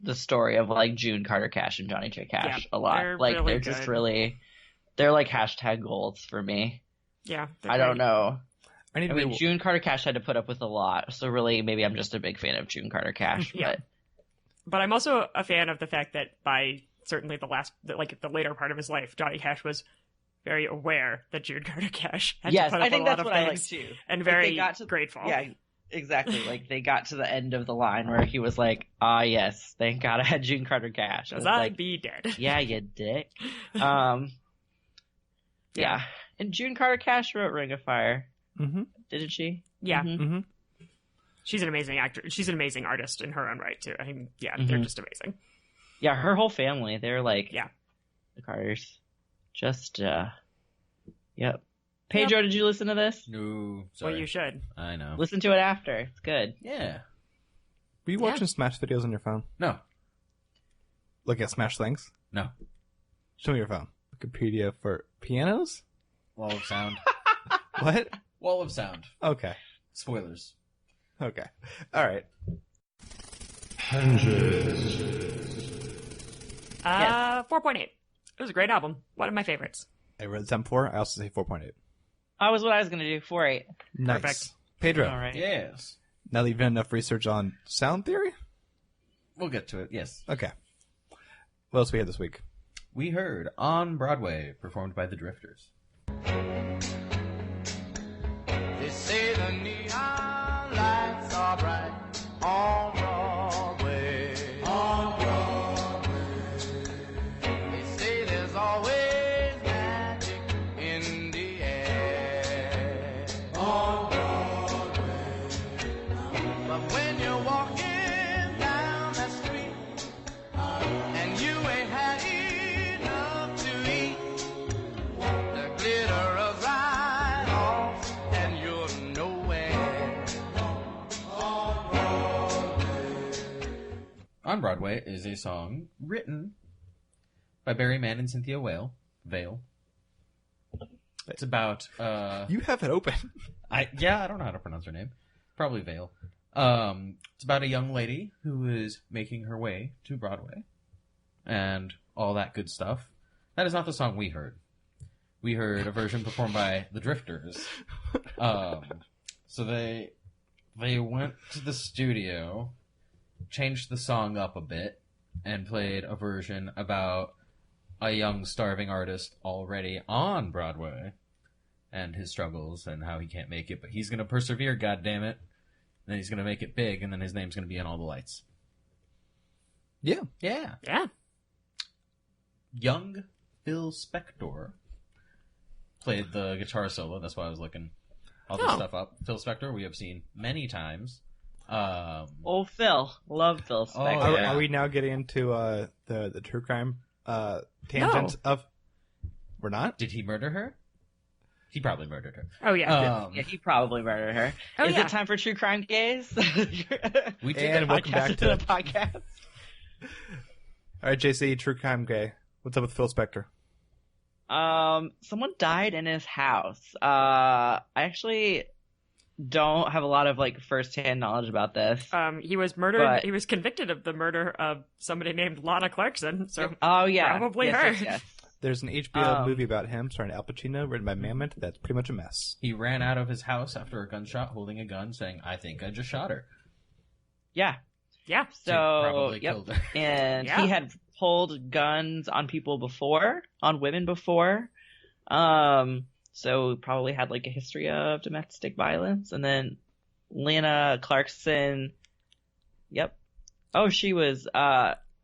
the story of June Carter Cash and Johnny J. Cash a lot. They're just really, they're hashtag goals for me. Yeah. I don't know. I mean, June Carter Cash had to put up with a lot, so really maybe I'm just a big fan of June Carter Cash. Yeah. But I'm also a fan of the fact that by certainly the later part of his life, Johnny Cash was very aware that June Carter Cash had to put up a lot of things. I like too. And very grateful. Yeah, exactly. They got to the end of the line where he was like, "Ah, yes, thank God I had June Carter Cash." Because I'd be dead. Yeah, you dick. Yeah. And June Carter Cash wrote Ring of Fire. Mm-hmm. Didn't she? Yeah. Mm-hmm. She's an amazing actor. She's an amazing artist in her own right, too. I mean, they're just amazing. Yeah, her whole family, they're the Carters. Just, yep. Pedro, did you listen to this? No, sorry. Well, you should. I know. Listen to it after. It's good. Yeah. Were you watching Smash videos on your phone? No. Looking at Smash things? No. Show me your phone. Wikipedia for pianos? Wall of Sound. What? Wall of Sound. Okay. Spoilers. Okay. All right. Hundreds. 4.8. It was a great album. One of my favorites. I read 7.4. I also say 4.8. That was what I was going to do. 4.8. Nice. Perfect. Pedro. All right. Yes. Now that you've done enough research on sound theory? We'll get to it, yes. Okay. What else we had this week? We heard On Broadway, performed by the Drifters. They say the neon lights are bright on Broadway. On Broadway. They say there's always magic in the air. On Broadway. But when you're walking down that street and you ain't had enough to eat, on Broadway is a song written by Barry Mann and Cynthia Vale. It's about You have it open. I don't know how to pronounce her name. Probably Vale. It's about a young lady who is making her way to Broadway and all that good stuff. That is not the song we heard. We heard a version performed by the Drifters. So they went to the studio, changed the song up a bit, and played a version about a young starving artist already on Broadway and his struggles and how he can't make it, but he's going to persevere, goddammit. Then he's going to make it big, and then his name's going to be in all the lights. Yeah. Yeah. Yeah. Young Phil Spector played the guitar solo. That's why I was looking all this stuff up. Phil Spector, we have seen many times. Oh, Phil. Love Phil Spector. Oh, are we now getting into the true crime tangent of... We're not? Did he murder her? He probably murdered her. Oh, yeah. Yeah, he probably murdered her. Oh, Is yeah. it time for True Crime Gaze? We did And welcome back to the podcast. All right, JC, true crime gay. What's up with Phil Spector? Someone died in his house. I actually don't have a lot of first-hand knowledge about this. He was murdered. But- He was convicted of the murder of somebody named Lana Clarkson. So Oh yeah, probably yes, her. yes, yes. There's an HBO movie about him starring Al Pacino, written by Mamet. That's pretty much a mess. He ran out of his house after a gunshot, holding a gun, saying, "I think I just shot her." Yeah. Yeah. So probably yep. killed her. And Yeah. he had pulled guns on people before, on women before. So probably had a history of domestic violence. And then Lana Clarkson, yep. Oh, she was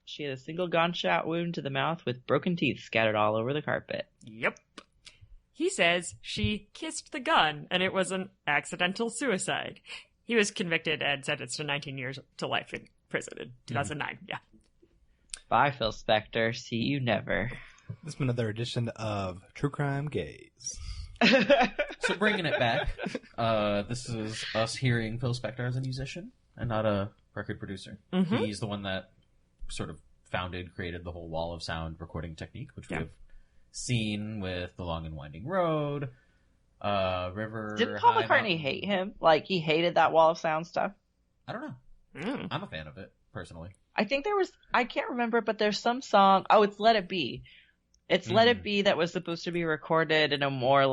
she had a single gunshot wound to the mouth with broken teeth scattered all over the carpet. Yep. He says she kissed the gun and it was an accidental suicide. He was convicted and sentenced to 19 years to life in prison in 2009. Yeah. Bye, Phil Spector. See you never. This has been another edition of True Crime Gaze. So bringing it back, this is us hearing Phil Spector as a musician and not a record producer. Mm-hmm. He's the one that sort of created the whole wall of sound recording technique, which we have seen with The Long and Winding Road, River. Did Paul High McCartney Mountain. hate him? He hated that wall of sound stuff? I don't know. Mm. I'm a fan of it, personally. I think there was, I can't remember, but there's some song. Oh, it's Let It Be. It's Let It Be that was supposed to be recorded in a more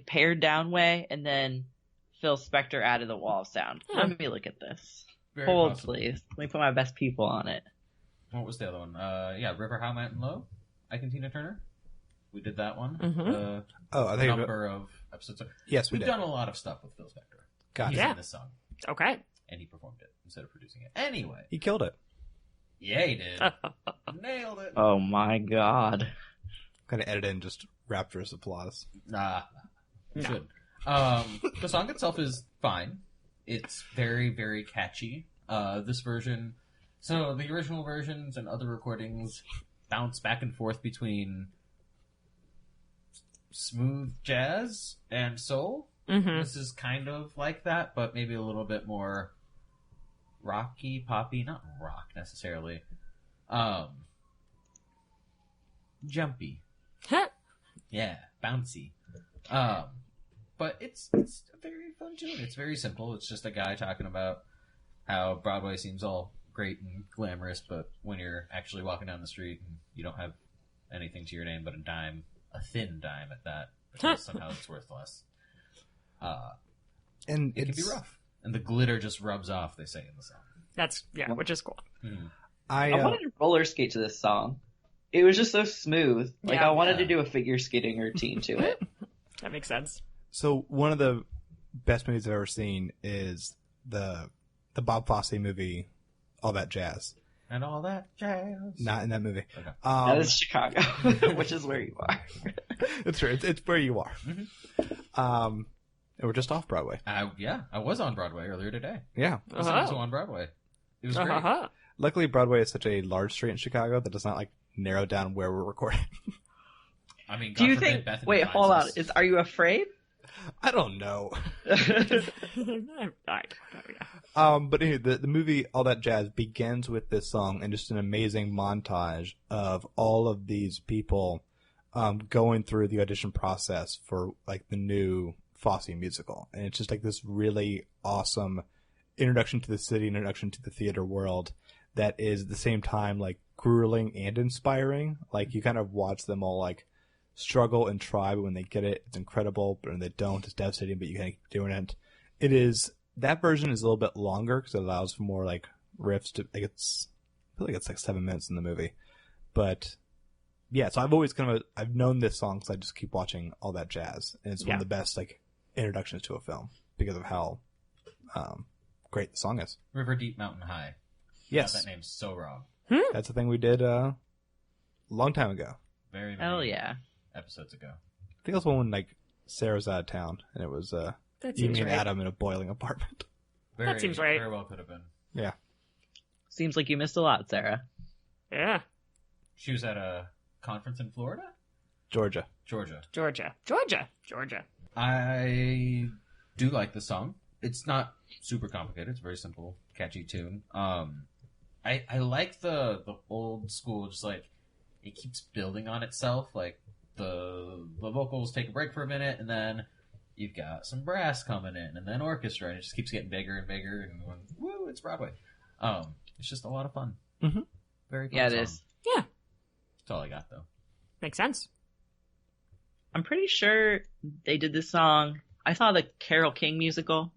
pared down way, and then Phil Spector added the wall of sound. Let me look at this. Very Hold, possible. please. Let me put my best people on it. What was the other one? River High Mountain Low. I Can Tina Turner. We did that one. Mhm. I A think number of episodes. Yes, we We've did. done a lot of stuff with Phil Spector. Got He's it. in this song, Okay. and he performed it instead of producing it. Anyway, He killed it. yeah, he did. Nailed it. Oh my god. Kind of edit in just rapturous applause. Nah, should. The song itself is fine. It's very, very catchy. This version, so the original versions and other recordings bounce back and forth between smooth jazz and soul. Mm-hmm. This is kind of like that, but maybe a little bit more rocky, poppy, not rock necessarily. Jumpy. Yeah, bouncy. But it's a very fun tune. It's very simple. It's just a guy talking about how Broadway seems all great and glamorous, but when you're actually walking down the street and you don't have anything to your name but a dime, a thin dime at that, because somehow it's worth less. And It can be rough. And the glitter just rubs off, they say in the song. That's, which is cool. I wanted to roller skate to this song. It was just so smooth. I wanted to do a figure skating routine to it. That makes sense. So one of the best movies I've ever seen is the Bob Fosse movie, All That Jazz. And all that jazz. Not in that movie. Okay. That is Chicago, which is where you are. It's true. It's where you are. Mm-hmm. And we're just off Broadway. I was on Broadway earlier today. Yeah. I was also on Broadway. It was great. Luckily, Broadway is such a large street in Chicago that does not narrow down where we're recording. I mean, Do you God forbid think? Bethany Wait, finds hold on. us. Are you afraid? I don't know. Alright. But anyway, the movie All That Jazz begins with this song and just an amazing montage of all of these people going through the audition process for like the new Fosse musical. And it's just like this really awesome introduction to the city, introduction to the theater world that is at the same time like grueling and inspiring. Like you kind of watch them all like struggle and try, but when they get it, it's incredible. But when they don't, it's devastating, but you kind of keep doing it. It is, that version is a little bit longer because it allows for more like riffs to, like I feel like it's like 7 minutes in the movie. But yeah, so I've known this song because I just keep watching All That Jazz. And it's one of the best like introductions to a film because of how great the song is. River Deep Mountain High. Yes. That name's so wrong. That's the thing we did a long time ago. Very Hell yeah. episodes ago. I think it was one when like Sarah's out of town and it was you, me, and Adam in a boiling apartment. That seems right. Very well could have been. Yeah. Seems like you missed a lot, Sarah. Yeah. She was at a conference in Florida? Georgia. I do like the song. It's not super complicated. It's a very simple, catchy tune. I like the old school, just like it keeps building on itself. Like the vocals take a break for a minute, and then you've got some brass coming in, and then orchestra, and it just keeps getting bigger and bigger. And going, woo, it's Broadway. It's just a lot of fun. Mm-hmm. Very fun. Yeah, it song. is. Yeah. That's all I got, though. Makes sense. I'm pretty sure they did this song. I saw the Carole King musical,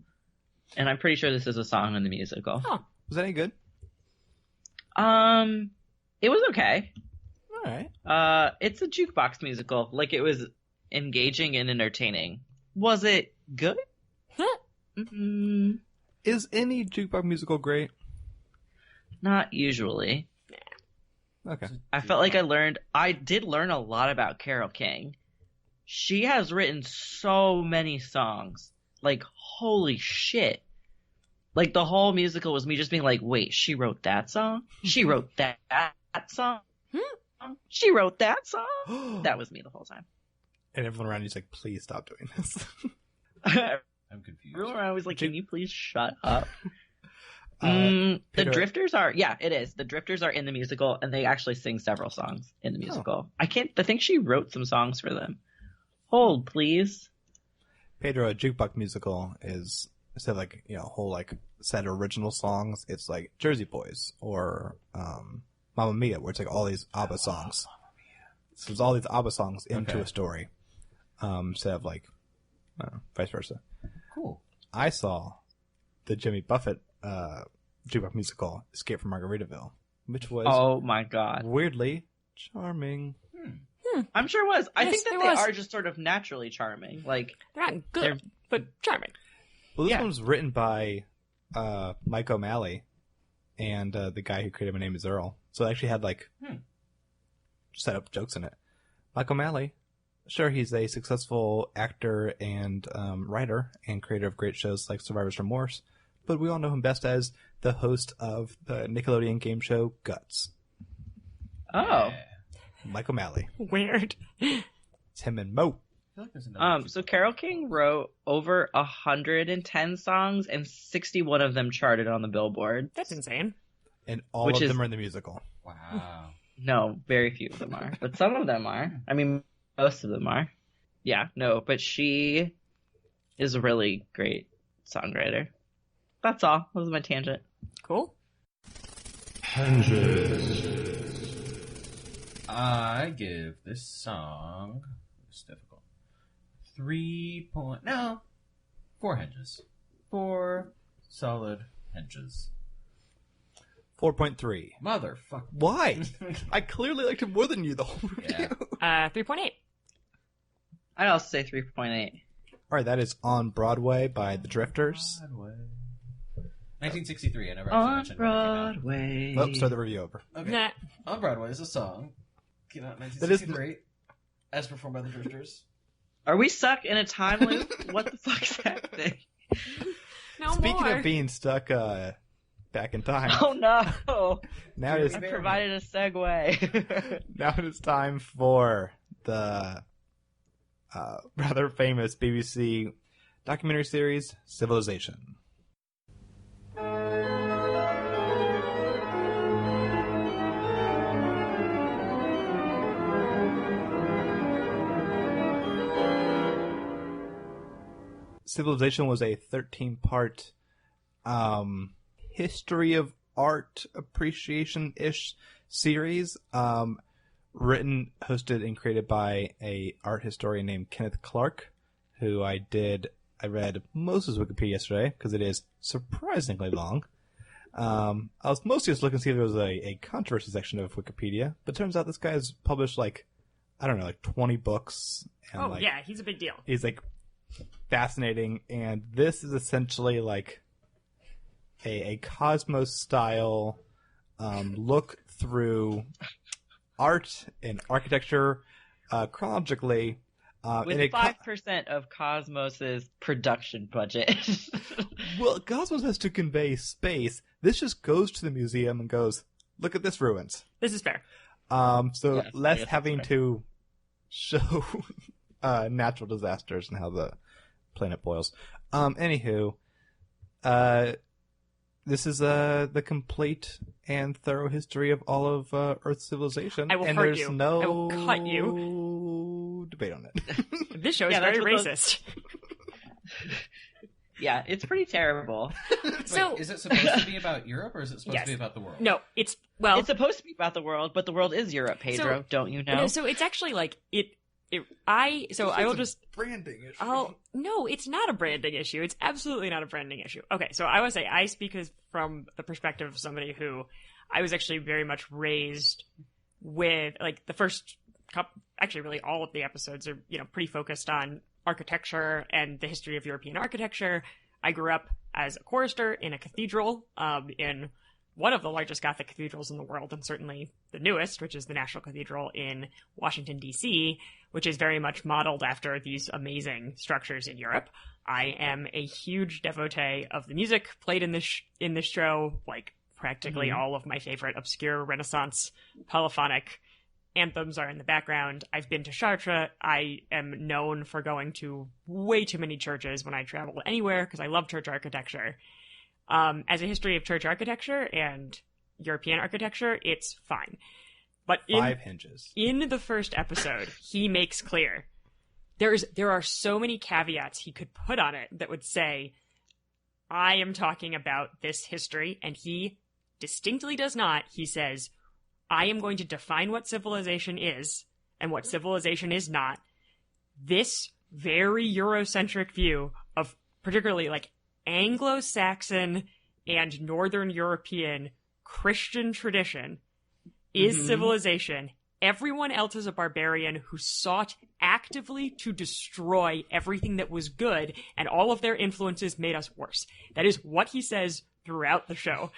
and I'm pretty sure this is a song in the musical. Oh. Was that any good? It was okay. All right. It's a jukebox musical. Like, it was engaging and entertaining. Was it good? Is any jukebox musical great? Not usually. Okay. I felt like I did learn a lot about Carole King. She has written so many songs. Like, holy shit. Like, the whole musical was me just being like, wait, she wrote that song? She wrote that song? She wrote that song? That was me the whole time. And everyone around you's like, please stop doing this. I'm confused. Everyone around was like, can you please shut up? Pedro... The Drifters are, yeah, it is. The Drifters are in the musical, and they actually sing several songs in the musical. I think she wrote some songs for them. Hold, please. Pedro, a jukebox musical is, instead of like, a whole like set of original songs, it's like Jersey Boys or Mamma Mia, where it's like all these ABBA songs. So there's all these ABBA songs into a story, instead of like, vice versa. Cool. I saw the Jimmy Buffett jukebox musical, Escape from Margaritaville, which was oh my god, weirdly charming. I'm sure it was. I think that they was. are just sort of naturally charming. Like, they're not good, but charming. Well, this one was written by Mike O'Malley and the guy who created My Name Is Earl. So it actually had like set up jokes in it. Mike O'Malley, sure, he's a successful actor and writer and creator of great shows like Survivor's Remorse, but we all know him best as the host of the Nickelodeon game show Guts. Oh. Mike O'Malley. Weird. It's him and Mo. So Carole King wrote over 110 songs, and 61 of them charted on the Billboard. That's insane. And all of them are in the musical. Wow. No, very few of them are. But some of them are. I mean, most of them are. Yeah, no, but she is a really great songwriter. That's all. That was my tangent. Cool. I give this song, it's difficult, 4 henges. 4 solid henges. 4.3. Motherfucker. Why? I clearly liked it more than you the whole review. 3.8. I'd also say 3.8. Alright, that is On Broadway by The Drifters. Broadway. 1963, I never actually On mentioned Broadway. Oh, start the review over. Okay. Nah. On Broadway is a song. Came out in 1963, as performed by the Drifters. Are we stuck in a time loop? What the fuck is happening? No Speaking more. of being stuck back in time. Oh no! Now it is I provided a segue. now it is time for the rather famous BBC documentary series, Civilisation. Civilization was a 13-part history of art appreciation-ish series, written, hosted, and created by a art historian named Kenneth Clark, who I read most of his Wikipedia yesterday, because it is surprisingly long. I was mostly just looking to see if there was a controversy section of Wikipedia, but it turns out this guy has published, 20 books. And, yeah, he's a big deal. He's, fascinating, and this is essentially, a Cosmos-style look through art and architecture chronologically. With 5% of Cosmos's production budget. Well, Cosmos has to convey space. This just goes to the museum and goes, look at this ruins. This is fair. So yes, less having to show natural disasters and how the planet boils. Anywho, this is the complete and thorough history of all of Earth's civilization. I will and hurt there's you. No I will cut you. Debate on it. This show is very racist. Yeah, it's pretty terrible. So, wait, is it supposed to be about Europe, or is it supposed to be about the world? No, it's supposed to be about the world, but the world is Europe, Pedro. Don't you know? No, so it's actually I will just branding issue. No, it's not a branding issue. It's absolutely not a branding issue. Okay, so I would say I speak from the perspective of somebody who I was actually very much raised with, the first couple, actually really all of the episodes are, pretty focused on architecture and the history of European architecture. I grew up as a chorister in a cathedral, in one of the largest Gothic cathedrals in the world, and certainly the newest, which is the National Cathedral in Washington, D.C., which is very much modeled after these amazing structures in Europe. I am a huge devotee of the music played in this show, practically all of my favorite obscure Renaissance polyphonic anthems are in the background. I've been to Chartres. I am known for going to way too many churches when I travel anywhere because I love church architecture. As a history of church architecture and European architecture, it's fine. But 5 hinges. In the first episode, he makes clear there are so many caveats he could put on it that would say, I am talking about this history, and he distinctly does not. He says, I am going to define what civilization is and what civilization is not. This very Eurocentric view of particularly Anglo-Saxon and Northern European Christian tradition is civilization. Everyone else is a barbarian who sought actively to destroy everything that was good, and all of their influences made us worse. That is what he says throughout the show.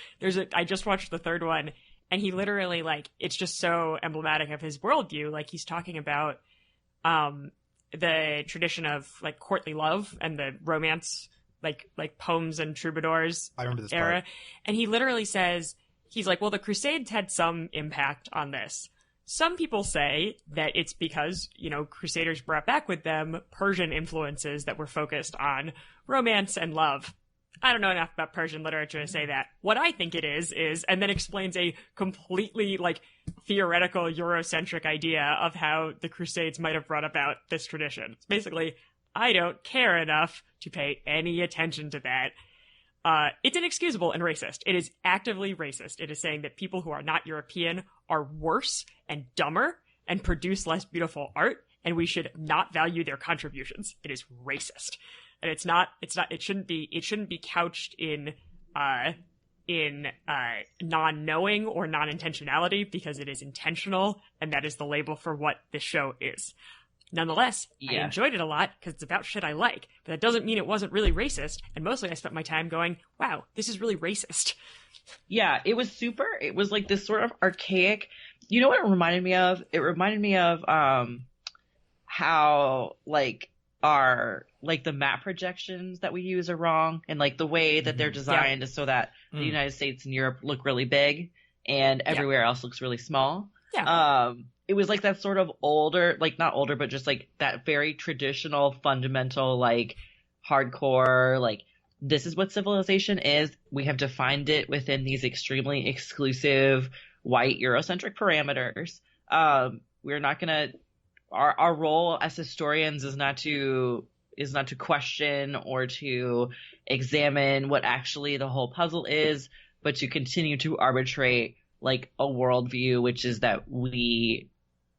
I just watched the third one, and he literally, it's just so emblematic of his worldview. He's talking about the tradition of, courtly love and the romance, poems and troubadours I remember this era. part. And he literally says, he's like, well, the Crusades had some impact on this. Some people say that it's because, Crusaders brought back with them Persian influences that were focused on romance and love. I don't know enough about Persian literature to say that. What I think it is, and then explains a completely, theoretical Eurocentric idea of how the Crusades might have brought about this tradition. It's basically, I don't care enough to pay any attention to that. It's inexcusable and racist. It is actively racist. It is saying that people who are not European are worse and dumber and produce less beautiful art, and we should not value their contributions. It is racist. And it shouldn't be couched in non-knowing or non-intentionality, because it is intentional, and that is the label for what this show is. Nonetheless, I enjoyed it a lot because it's about shit I like, but that doesn't mean it wasn't really racist, and mostly I spent my time going, wow, this is really racist. Yeah, it was this sort of archaic, you know what it reminded me of? It reminded me of how our the map projections that we use are wrong, and the way that they're designed is so that the United States and Europe look really big and everywhere else looks really small. Yeah. it was like that sort of older, like not older, but just like that very traditional, fundamental, like hardcore, like this is what civilization is. We have defined it within these extremely exclusive white Eurocentric parameters. We're not gonna, our role as historians is not to question or to examine what actually the whole puzzle is, but to continue to arbitrate like a worldview, which is that we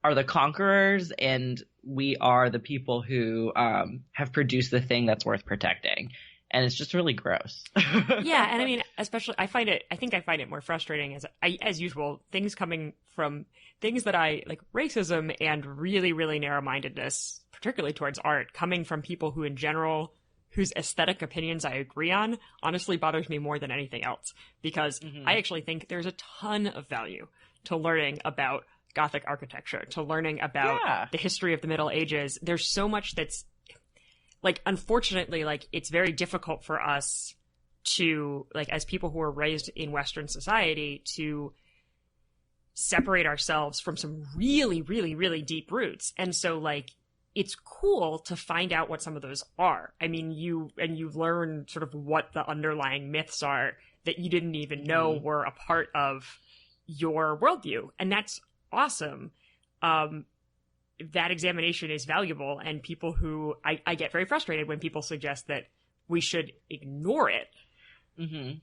are the conquerors and we are the people who have produced the thing that's worth protecting. And it's just really gross. Yeah, and I mean, especially, I find it more frustrating as usual, things coming from things that I, like racism and really, really narrow-mindedness, particularly towards art, coming from people who in general, whose aesthetic opinions I agree on, honestly bothers me more than anything else. Because I actually think there's a ton of value to learning about Gothic architecture, to learning about the history of the Middle Ages. There's so much that's, like, unfortunately, like, it's very difficult for us to, like, as people who are raised in Western society, to separate ourselves from some really, really, really deep roots. And so, like, it's cool to find out what some of those are. I mean, you learn sort of what the underlying myths are that you didn't even know were a part of your worldview. And that's awesome. That examination is valuable, and people who I get very frustrated when people suggest that we should ignore it.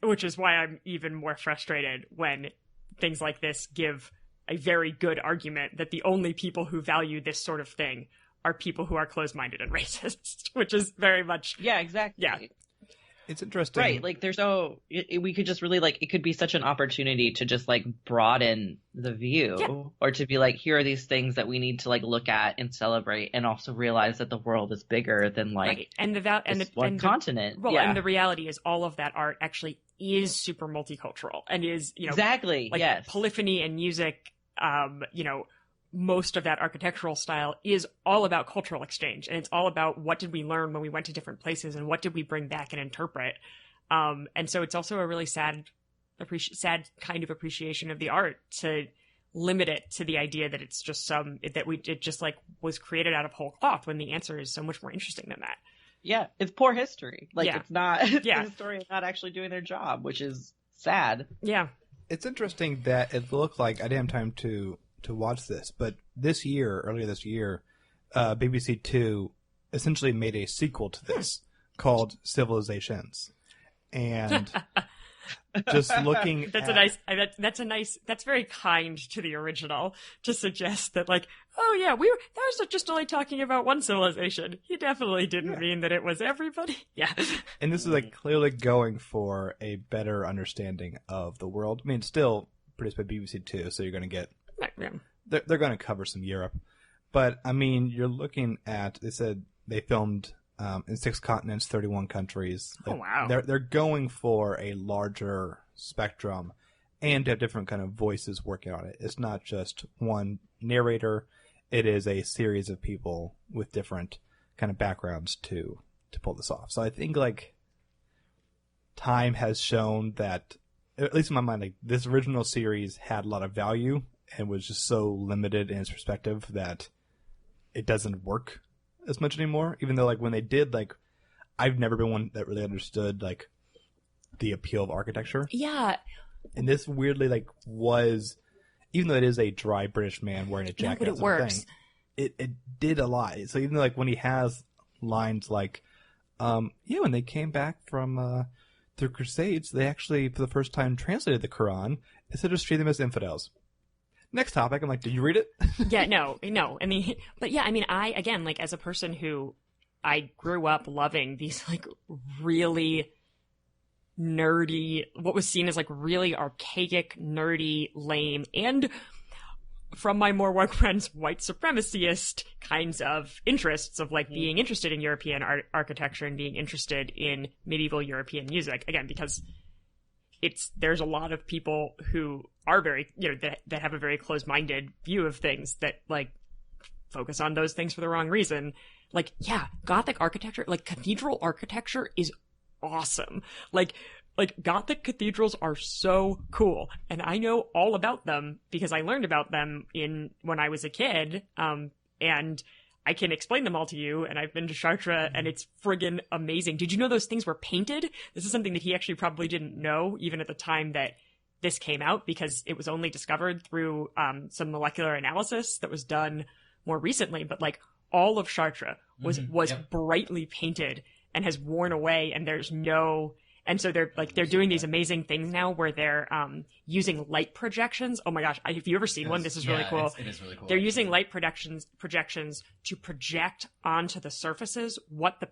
Which is why I'm even more frustrated when things like this give a very good argument that the only people who value this sort of thing are people who are closed-minded and racist, which is very much... Yeah, exactly. Yeah. It's interesting. Right, like there's no... we could just really, like, it could be such an opportunity to just, like, broaden the view, or to be like, here are these things that we need to, like, look at and celebrate, and also realize that the world is bigger than, like, and the continent. Well, and the reality is all of that art actually is super multicultural, and is, you know... Exactly, like, yes. Polyphony and music, you know, most of that architectural style is all about cultural exchange, and it's all about what did we learn when we went to different places, and what did we bring back and interpret. And so it's also a really sad kind of appreciation of the art to limit it to the idea that it's just it just like was created out of whole cloth, when the answer is so much more interesting than that. Yeah, it's poor history. Like, it's not, the Yeah. historians not actually doing their job, which is sad. Yeah. It's interesting that it looked like, I didn't have time to watch this, but earlier this year, BBC Two essentially made a sequel to this called Civilizations. And just looking that's very kind to the original to suggest that, like, oh yeah, that was just only talking about one civilization. He definitely didn't mean that it was everybody. Yeah. And this is, like, clearly going for a better understanding of the world. I mean, it's still produced by BBC Two, so you're going to get... They're going to cover some Europe. But, I mean, you're looking at... They said they filmed in 6 continents, 31 countries. Oh, wow. They're going for a larger spectrum and to have different kind of voices working on it. It's not just one narrator. It is a series of people with different kind of backgrounds to pull this off. So I think, like, time has shown that, at least in my mind, like, this original series had a lot of value and was just so limited in its perspective that it doesn't work as much anymore. Even though, like, when they did, like, I've never been one that really understood, like, the appeal of architecture. Yeah. And this weirdly, like, was, even though it is a dry British man wearing a jacket, but it works. It did a lot. So even though, like, when he has lines like, when they came back from the Crusades, they actually, for the first time, translated the Quran instead of treating them as infidels. Next topic. I'm like, did you read it? Yeah, no. But yeah, I mean, again, like, as a person who, I grew up loving these, like, really nerdy, what was seen as, like, really archaic, nerdy, lame, and from my more woke friends, white supremacist kinds of interests of, like, being interested in European architecture and being interested in medieval European music. Again, because there's a lot of people who are very, you know, that have a very closed-minded view of things that, like, focus on those things for the wrong reason. Like, yeah, Gothic architecture, like, cathedral architecture is awesome. Like, like, Gothic cathedrals are so cool, and I know all about them because I learned about them when I was a kid, and I can explain them all to you, and I've been to Chartres, and it's friggin' amazing. Did you know those things were painted? This is something that he actually probably didn't know, even at the time that this came out, because it was only discovered through some molecular analysis that was done more recently, but, like, all of Chartres was brightly painted and has worn away, and there's no... And so they're doing these amazing things now where they're using light projections. Oh my gosh, have you ever seen one? This is really cool. It is really cool. They're using light projections to project onto the surfaces what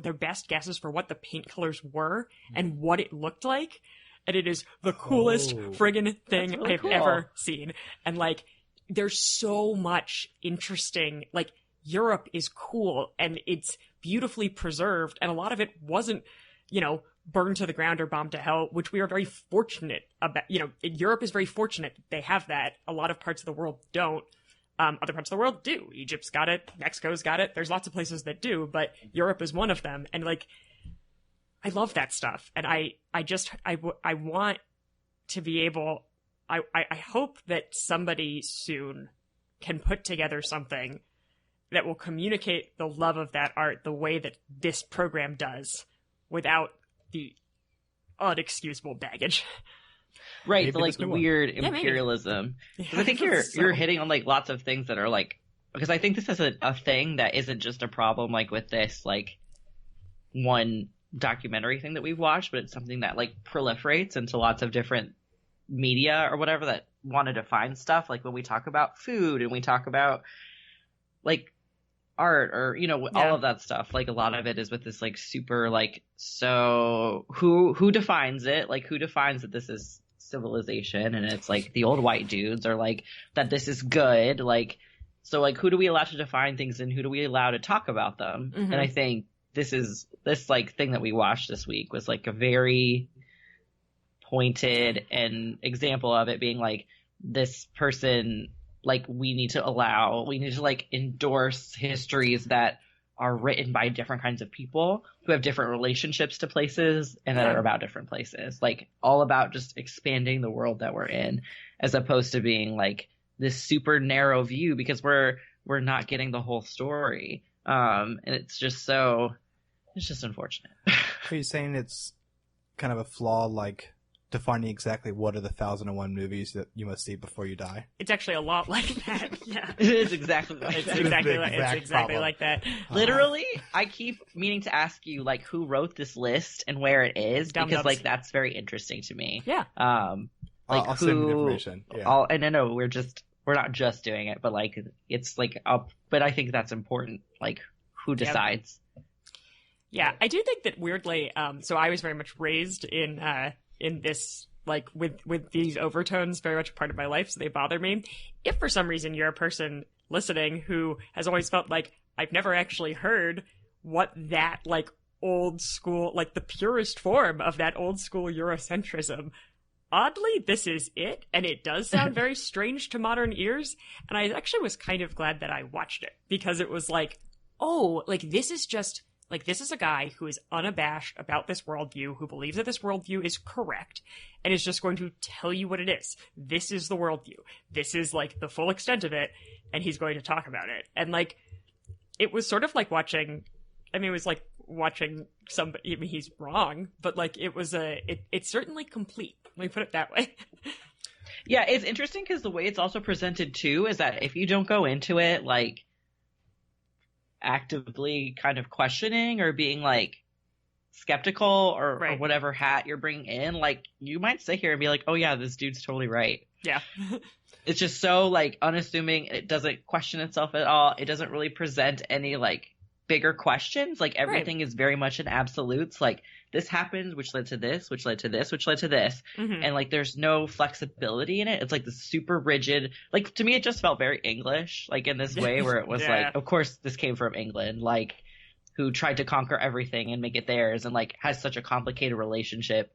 their best guesses for what the paint colors were and what it looked like. And it is the coolest friggin' thing really I've ever seen. And like, there's so much interesting, like, Europe is cool and it's beautifully preserved, and a lot of it wasn't, burned to the ground or bombed to hell, which we are very fortunate about. Europe is very fortunate they have that. A lot of parts of the world don't. Other parts of the world do. Egypt's got it. Mexico's got it. There's lots of places that do, but Europe is one of them. And like, I love that stuff. And I want to be able, I hope that somebody soon can put together something that will communicate the love of that art the way that this program does, without the unexcusable baggage. Right, the like weird imperialism. I think you're hitting on like lots of things that are like, because I think this is a thing that isn't just a problem like with this like one documentary thing that we've watched, but it's something that like proliferates into lots of different media or whatever that want to define stuff. Like when we talk about food and we talk about like art or all of that stuff, like a lot of it is with this like super like, so who defines it, like who defines that this is civilization? And it's like the old white dudes are like that this is good, like, so like who do we allow to define things and who do we allow to talk about them? And I think this like thing that we watched this week was like a very pointed and example of it being like, this person, like we need to like endorse histories that are written by different kinds of people who have different relationships to places and that are about different places, like all about just expanding the world that we're in, as opposed to being like this super narrow view, because we're not getting the whole story. And it's just unfortunate. Are you saying it's kind of a flaw, like defining exactly what are the 1001 movies that you must see before you die? It's actually a lot like that. Yeah, it is exactly like that. It's exactly like that. Literally, I keep meaning to ask you like who wrote this list and where it is, because like that's very interesting to me. Yeah. Like I'll send you the information. Yeah. And I know we're not just doing it, but like it's like but I think that's important. Like who decides? Yeah, I do think that weirdly. So I was very much raised in this, like, with these overtones very much a part of my life, so they bother me. If for some reason you're a person listening who has always felt like, I've never actually heard what that, like, old school, like, the purest form of that old school Eurocentrism, oddly, this is it, and it does sound very strange to modern ears, and I actually was kind of glad that I watched it, because it was like, oh, like, this is just... Like, this is a guy who is unabashed about this worldview, who believes that this worldview is correct, and is just going to tell you what it is. This is the worldview. This is, like, the full extent of it, and he's going to talk about it. And, like, it was sort of like watching... I mean, it was like watching somebody... I mean, he's wrong, but, like, it was it's certainly complete. Let me put it that way. Yeah, it's interesting because the way it's also presented, too, is that if you don't go into it, like... actively kind of questioning or being like skeptical or whatever hat you're bringing in, like you might sit here and be like, oh yeah, this dude's totally right. Yeah. It's just so like unassuming. It doesn't question itself at all. It doesn't really present any like bigger questions. Like everything is very much in absolutes. Like this happened, which led to this, which led to this, which led to this. And like there's no flexibility in it. It's like the super rigid, like to me it just felt very English, like in this way where it was like, of course this came from England, like who tried to conquer everything and make it theirs, and like has such a complicated relationship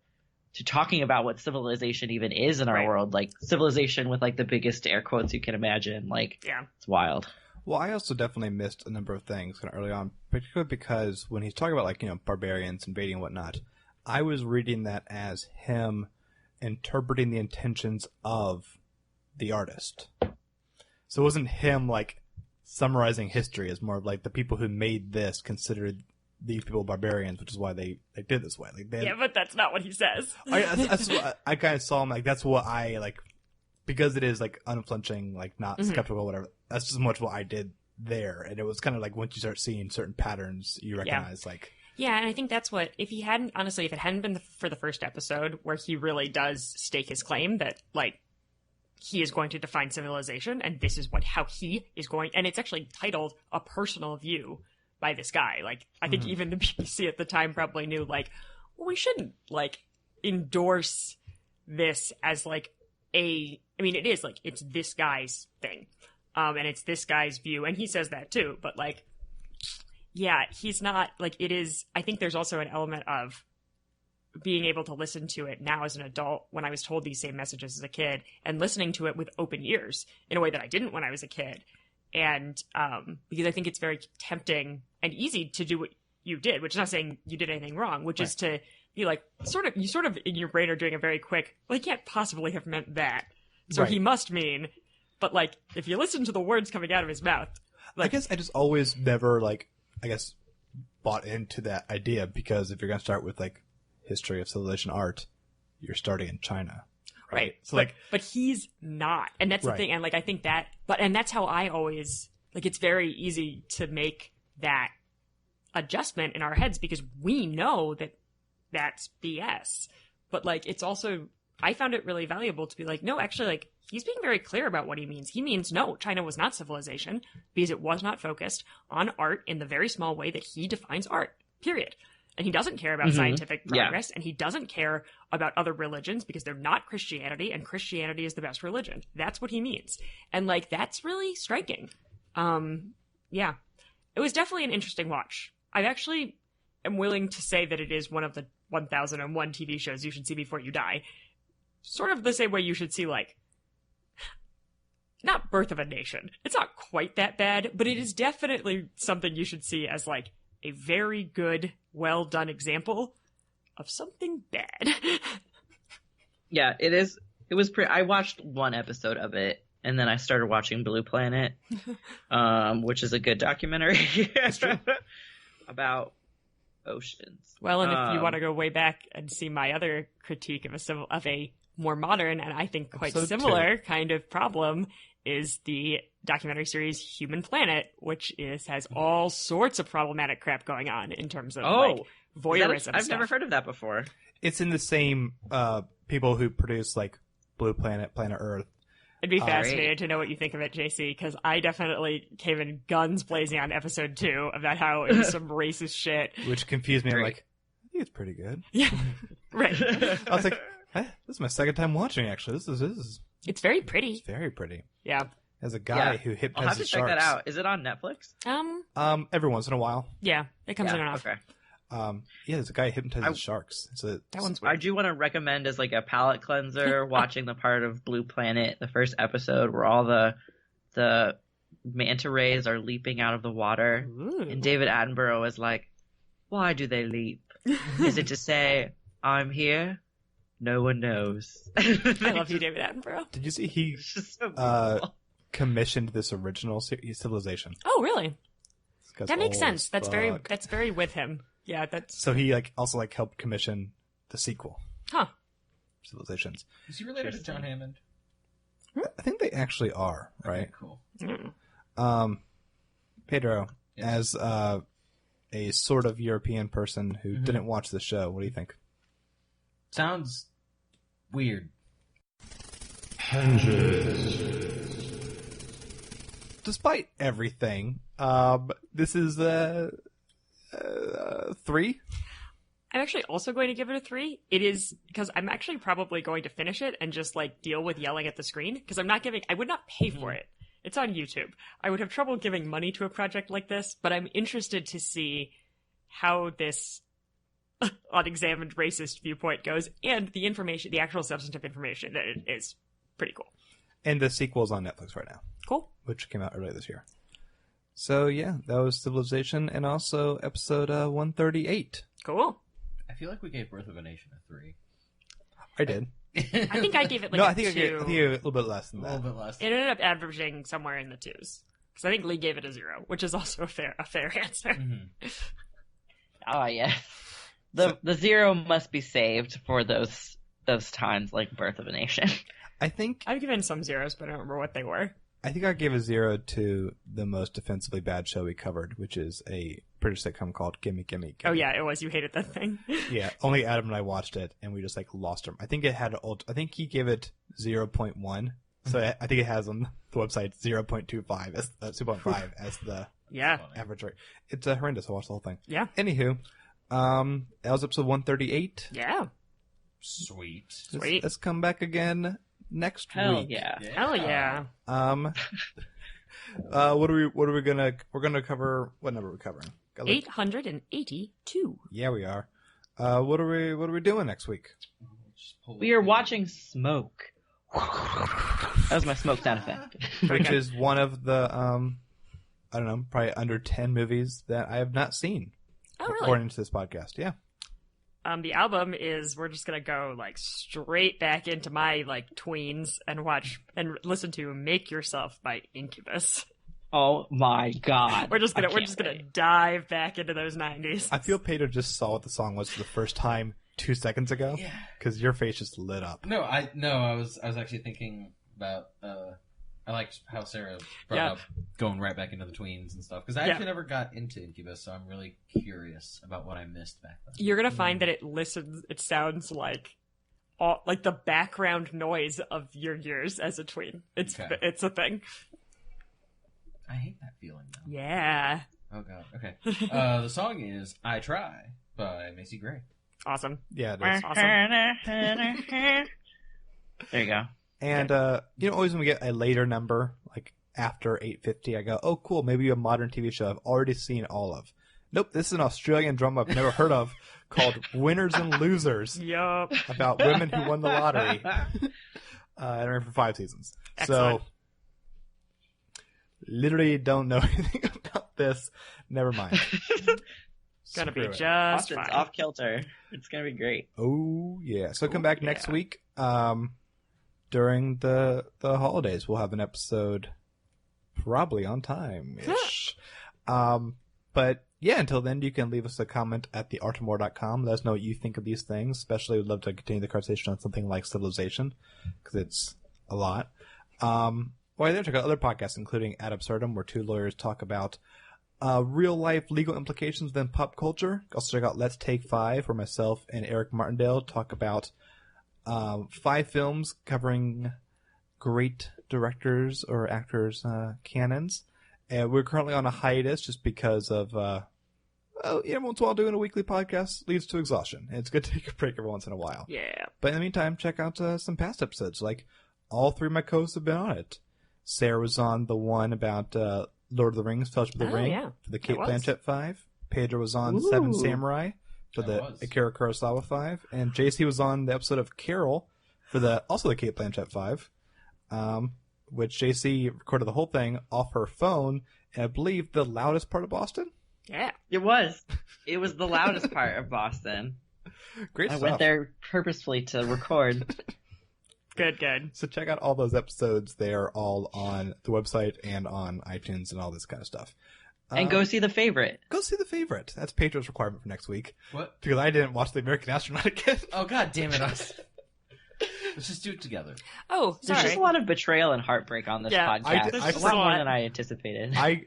to talking about what civilization even is in our world. Like civilization with like the biggest air quotes you can imagine. Like it's wild. Well, I also definitely missed a number of things kind of early on, particularly because when he's talking about, like, barbarians invading and whatnot, I was reading that as him interpreting the intentions of the artist. So it wasn't him like summarizing history. It's more of like the people who made this considered these people barbarians, which is why they did it this way. Like yeah, but that's not what he says. That's what I kind of saw him like. That's what I like, because it is like unflinching, like not skeptical, whatever. That's just much what I did there, and it was kind of like once you start seeing certain patterns, you recognize like. Yeah, and I think that's what, if it hadn't been for the first episode where he really does stake his claim that like he is going to define civilization, and this is how he is going, and it's actually titled A Personal View by this guy. Like, I think even the BBC at the time probably knew, like, well, we shouldn't, like, endorse this as, like, it is, like, it's this guy's thing. And it's this guy's view, and he says that too, but, like, yeah, he's not, like, it is, I think there's also an element of being able to listen to it now as an adult when I was told these same messages as a kid, and listening to it with open ears in a way that I didn't when I was a kid. And because I think it's very tempting and easy to do what you did, which is not saying you did anything wrong, which is to be like, you sort of in your brain are doing a very quick, well, he can't possibly have meant that. So he must mean, but like, if you listen to the words coming out of his mouth. Like, I guess I just always never bought into that idea, because if you're going to start with like history of civilization art, you're starting in China. Right. So but he's not. And that's the thing. And like, I think that, and that's how I always, like, it's very easy to make that adjustment in our heads because we know that that's BS. But like, it's also, I found it really valuable to be like, no, actually, like, he's being very clear about what he means. He means, no, China was not civilization because it was not focused on art in the very small way that he defines art, period. And he doesn't care about scientific progress, and he doesn't care about other religions because they're not Christianity, and Christianity is the best religion. That's what he means. And, like, that's really striking. Yeah. It was definitely an interesting watch. I actually am willing to say that it is one of the 1001 TV shows you should see before you die. Sort of the same way you should see, like, not Birth of a Nation. It's not quite that bad, but it is definitely something you should see as, like, a very good, well done example of something bad. Yeah, it is. It was I watched one episode of it, and then I started watching Blue Planet, which is a good documentary about oceans. Well, and if you want to go way back and see my other critique of a more modern and I think quite similar kind of problem is the documentary series Human Planet, which has all sorts of problematic crap going on in terms of like voyeurism. I've never heard of that before. It's in the same people who produce like Blue Planet, Planet Earth. I'd be fascinated to know what you think of it, JC, because I definitely came in guns blazing on episode 2 about how it was some racist shit. Which confused me. I'm like, I think it's pretty good. Yeah, right. I was like, this is my second time watching, actually. This is It's very pretty. It's very pretty. Yeah. As a guy who hypnotizes I'll have to check that out. Is it on Netflix? Every once in a while. Yeah, it comes in and off. Okay. There's a guy who hypnotizes sharks. So that one's weird. I do want to recommend as like a palate cleanser watching the part of Blue Planet, the first episode where all the manta rays are leaping out of the water. Ooh. And David Attenborough is like, why do they leap? Is it to say, I'm here? No one knows. I love you, David Attenborough. Did you see he commissioned this original Civilization? Oh, really? That makes sense. That's very with him. Yeah, that's. So he also helped commission the sequel. Huh. Civilizations. Is he related to John Hammond? I think they actually are, right? Okay, cool. Pedro, as a sort of European person who didn't watch the show, what do you think? Sounds weird. Despite everything, this is 3. I'm actually also going to give it a 3. It is because I'm actually probably going to finish it and just like deal with yelling at the screen because I would not pay for it. It's on YouTube. I would have trouble giving money to a project like this, but I'm interested to see how this unexamined racist viewpoint goes and the information, the actual substantive information that it is pretty cool. And the sequel's on Netflix right now. Cool. Which came out earlier this year. So yeah, that was Civilization and also episode 138. Cool. I feel like we gave Birth of a Nation a 3. I did. I think I gave it like No, a I think 2. I gave it a little bit less than A that. little bit less. It ended up averaging somewhere in the 2s. Because I think Lee gave it a 0, which is also a fair answer. Mm-hmm. Oh yeah. The 0 must be saved for those times like Birth of a Nation. I think I've given some 0s, but I don't remember what they were. I think I gave a 0 to the most offensively bad show we covered, which is a British sitcom called Gimme Gimme Gimme. Oh yeah, it was. You hated that thing. Yeah, only Adam and I watched it, and we just like lost him. I think it had I think he gave it 0.1. So I think it has on the website 0.25 as 2.5 as the average rate. It's horrendous. I watched the whole thing. Yeah. Anywho, that was episode 138. Yeah. Sweet. Let's come back again next Hell week. yeah. Hell yeah. We're gonna cover, what number are we covering? 882. Yeah, we are. What are we doing next week? We are watching Smoke. That was my smoke sound effect. Which is one of the I don't know, probably under 10 movies that I have not seen. Oh, really? According to this podcast, yeah. The album is, we're just gonna go like straight back into my like tweens and watch and listen to "Make Yourself" by Incubus. Oh my god! We're just gonna dive back into those 90s. I feel Pedro just saw what the song was for the first time 2 seconds ago. Yeah, because your face just lit up. No, I was actually thinking about. I liked how Sarah brought up going right back into the tweens and stuff, because I actually never got into Incubus, so I'm really curious about what I missed back then. You're gonna find that it sounds like the background noise of your years as a tween. It's a thing. I hate that feeling though. Yeah. Oh god. Okay. The song is "I Try" by Macy Gray. Awesome. Yeah, it is. Awesome. There you go. And always when we get a later number, like after 8:50, I go, "Oh, cool! Maybe a modern TV show I've already seen all of." Nope, this is an Australian drama I've never heard of called "Winners and Losers." Yup. About women who won the lottery. I ran for 5 seasons. Excellent. So, literally don't know anything about this. Never mind. Gonna be just Austin's fine. off kilter. It's gonna be great. Oh yeah! So come back next week. During the holidays, we'll have an episode probably on time-ish. But yeah, until then, you can leave us a comment at theartofmore.com. Let us know what you think of these things. Especially, we'd love to continue the conversation on something like Civilization, because it's a lot. While you're there, check out other podcasts, including Ad Absurdum, where 2 lawyers talk about real-life legal implications within pop culture. Also check out Let's Take 5, where myself and Eric Martindale talk about 5 films covering great directors or actors' canons. And we're currently on a hiatus just because of, once in a while doing a weekly podcast leads to exhaustion. And it's good to take a break every once in a while. Yeah. But in the meantime, check out some past episodes. Like, all 3 of my co-hosts have been on it. Sarah was on the one about Lord of the Rings, Fellowship of the Ring, for the Kate Blanchett 5. Pedro was on 7 Samurai for the Akira Kurosawa 5, and JC was on the episode of Carol for also the Kate Blanchett 5, which JC recorded the whole thing off her phone, and I believe the loudest part of Boston. Yeah, it was. It was the loudest part of Boston. Great I stuff. went there purposefully to record. Good. So check out all those episodes. They are all on the website and on iTunes and all this kind of stuff. And go see The Favorite. Go see The Favorite. That's Pedro's requirement for next week. What? Because I didn't watch The American Astronaut again. Oh, god damn it. Let's just do it together. Oh, sorry. There's just a lot of betrayal and heartbreak on this podcast. I a lot more than I anticipated. I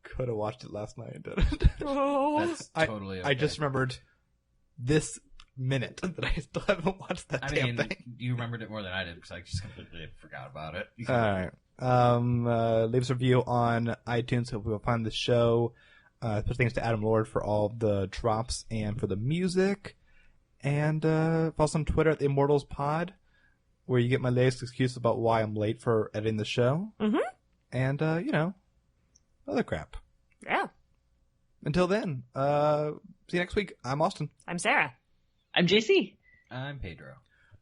could have watched it last night and didn't. Oh. That's totally okay. I just remembered this minute that I still haven't watched that damn thing. You remembered it more than I did because I just completely forgot about it. Alright. Leave us a review on iTunes so we'll find the show. Special thanks to Adam Lord for all the drops and for the music. And follow us on Twitter at the Immortals Pod, where you get my latest excuse about why I'm late for editing the show. Mm-hmm. And, other crap. Yeah. Until then, see you next week. I'm Austin. I'm Sarah. I'm JC. I'm Pedro.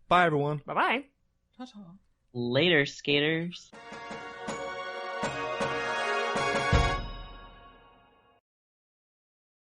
Bye, everyone. Bye-bye. Ta-ta. Later, skaters.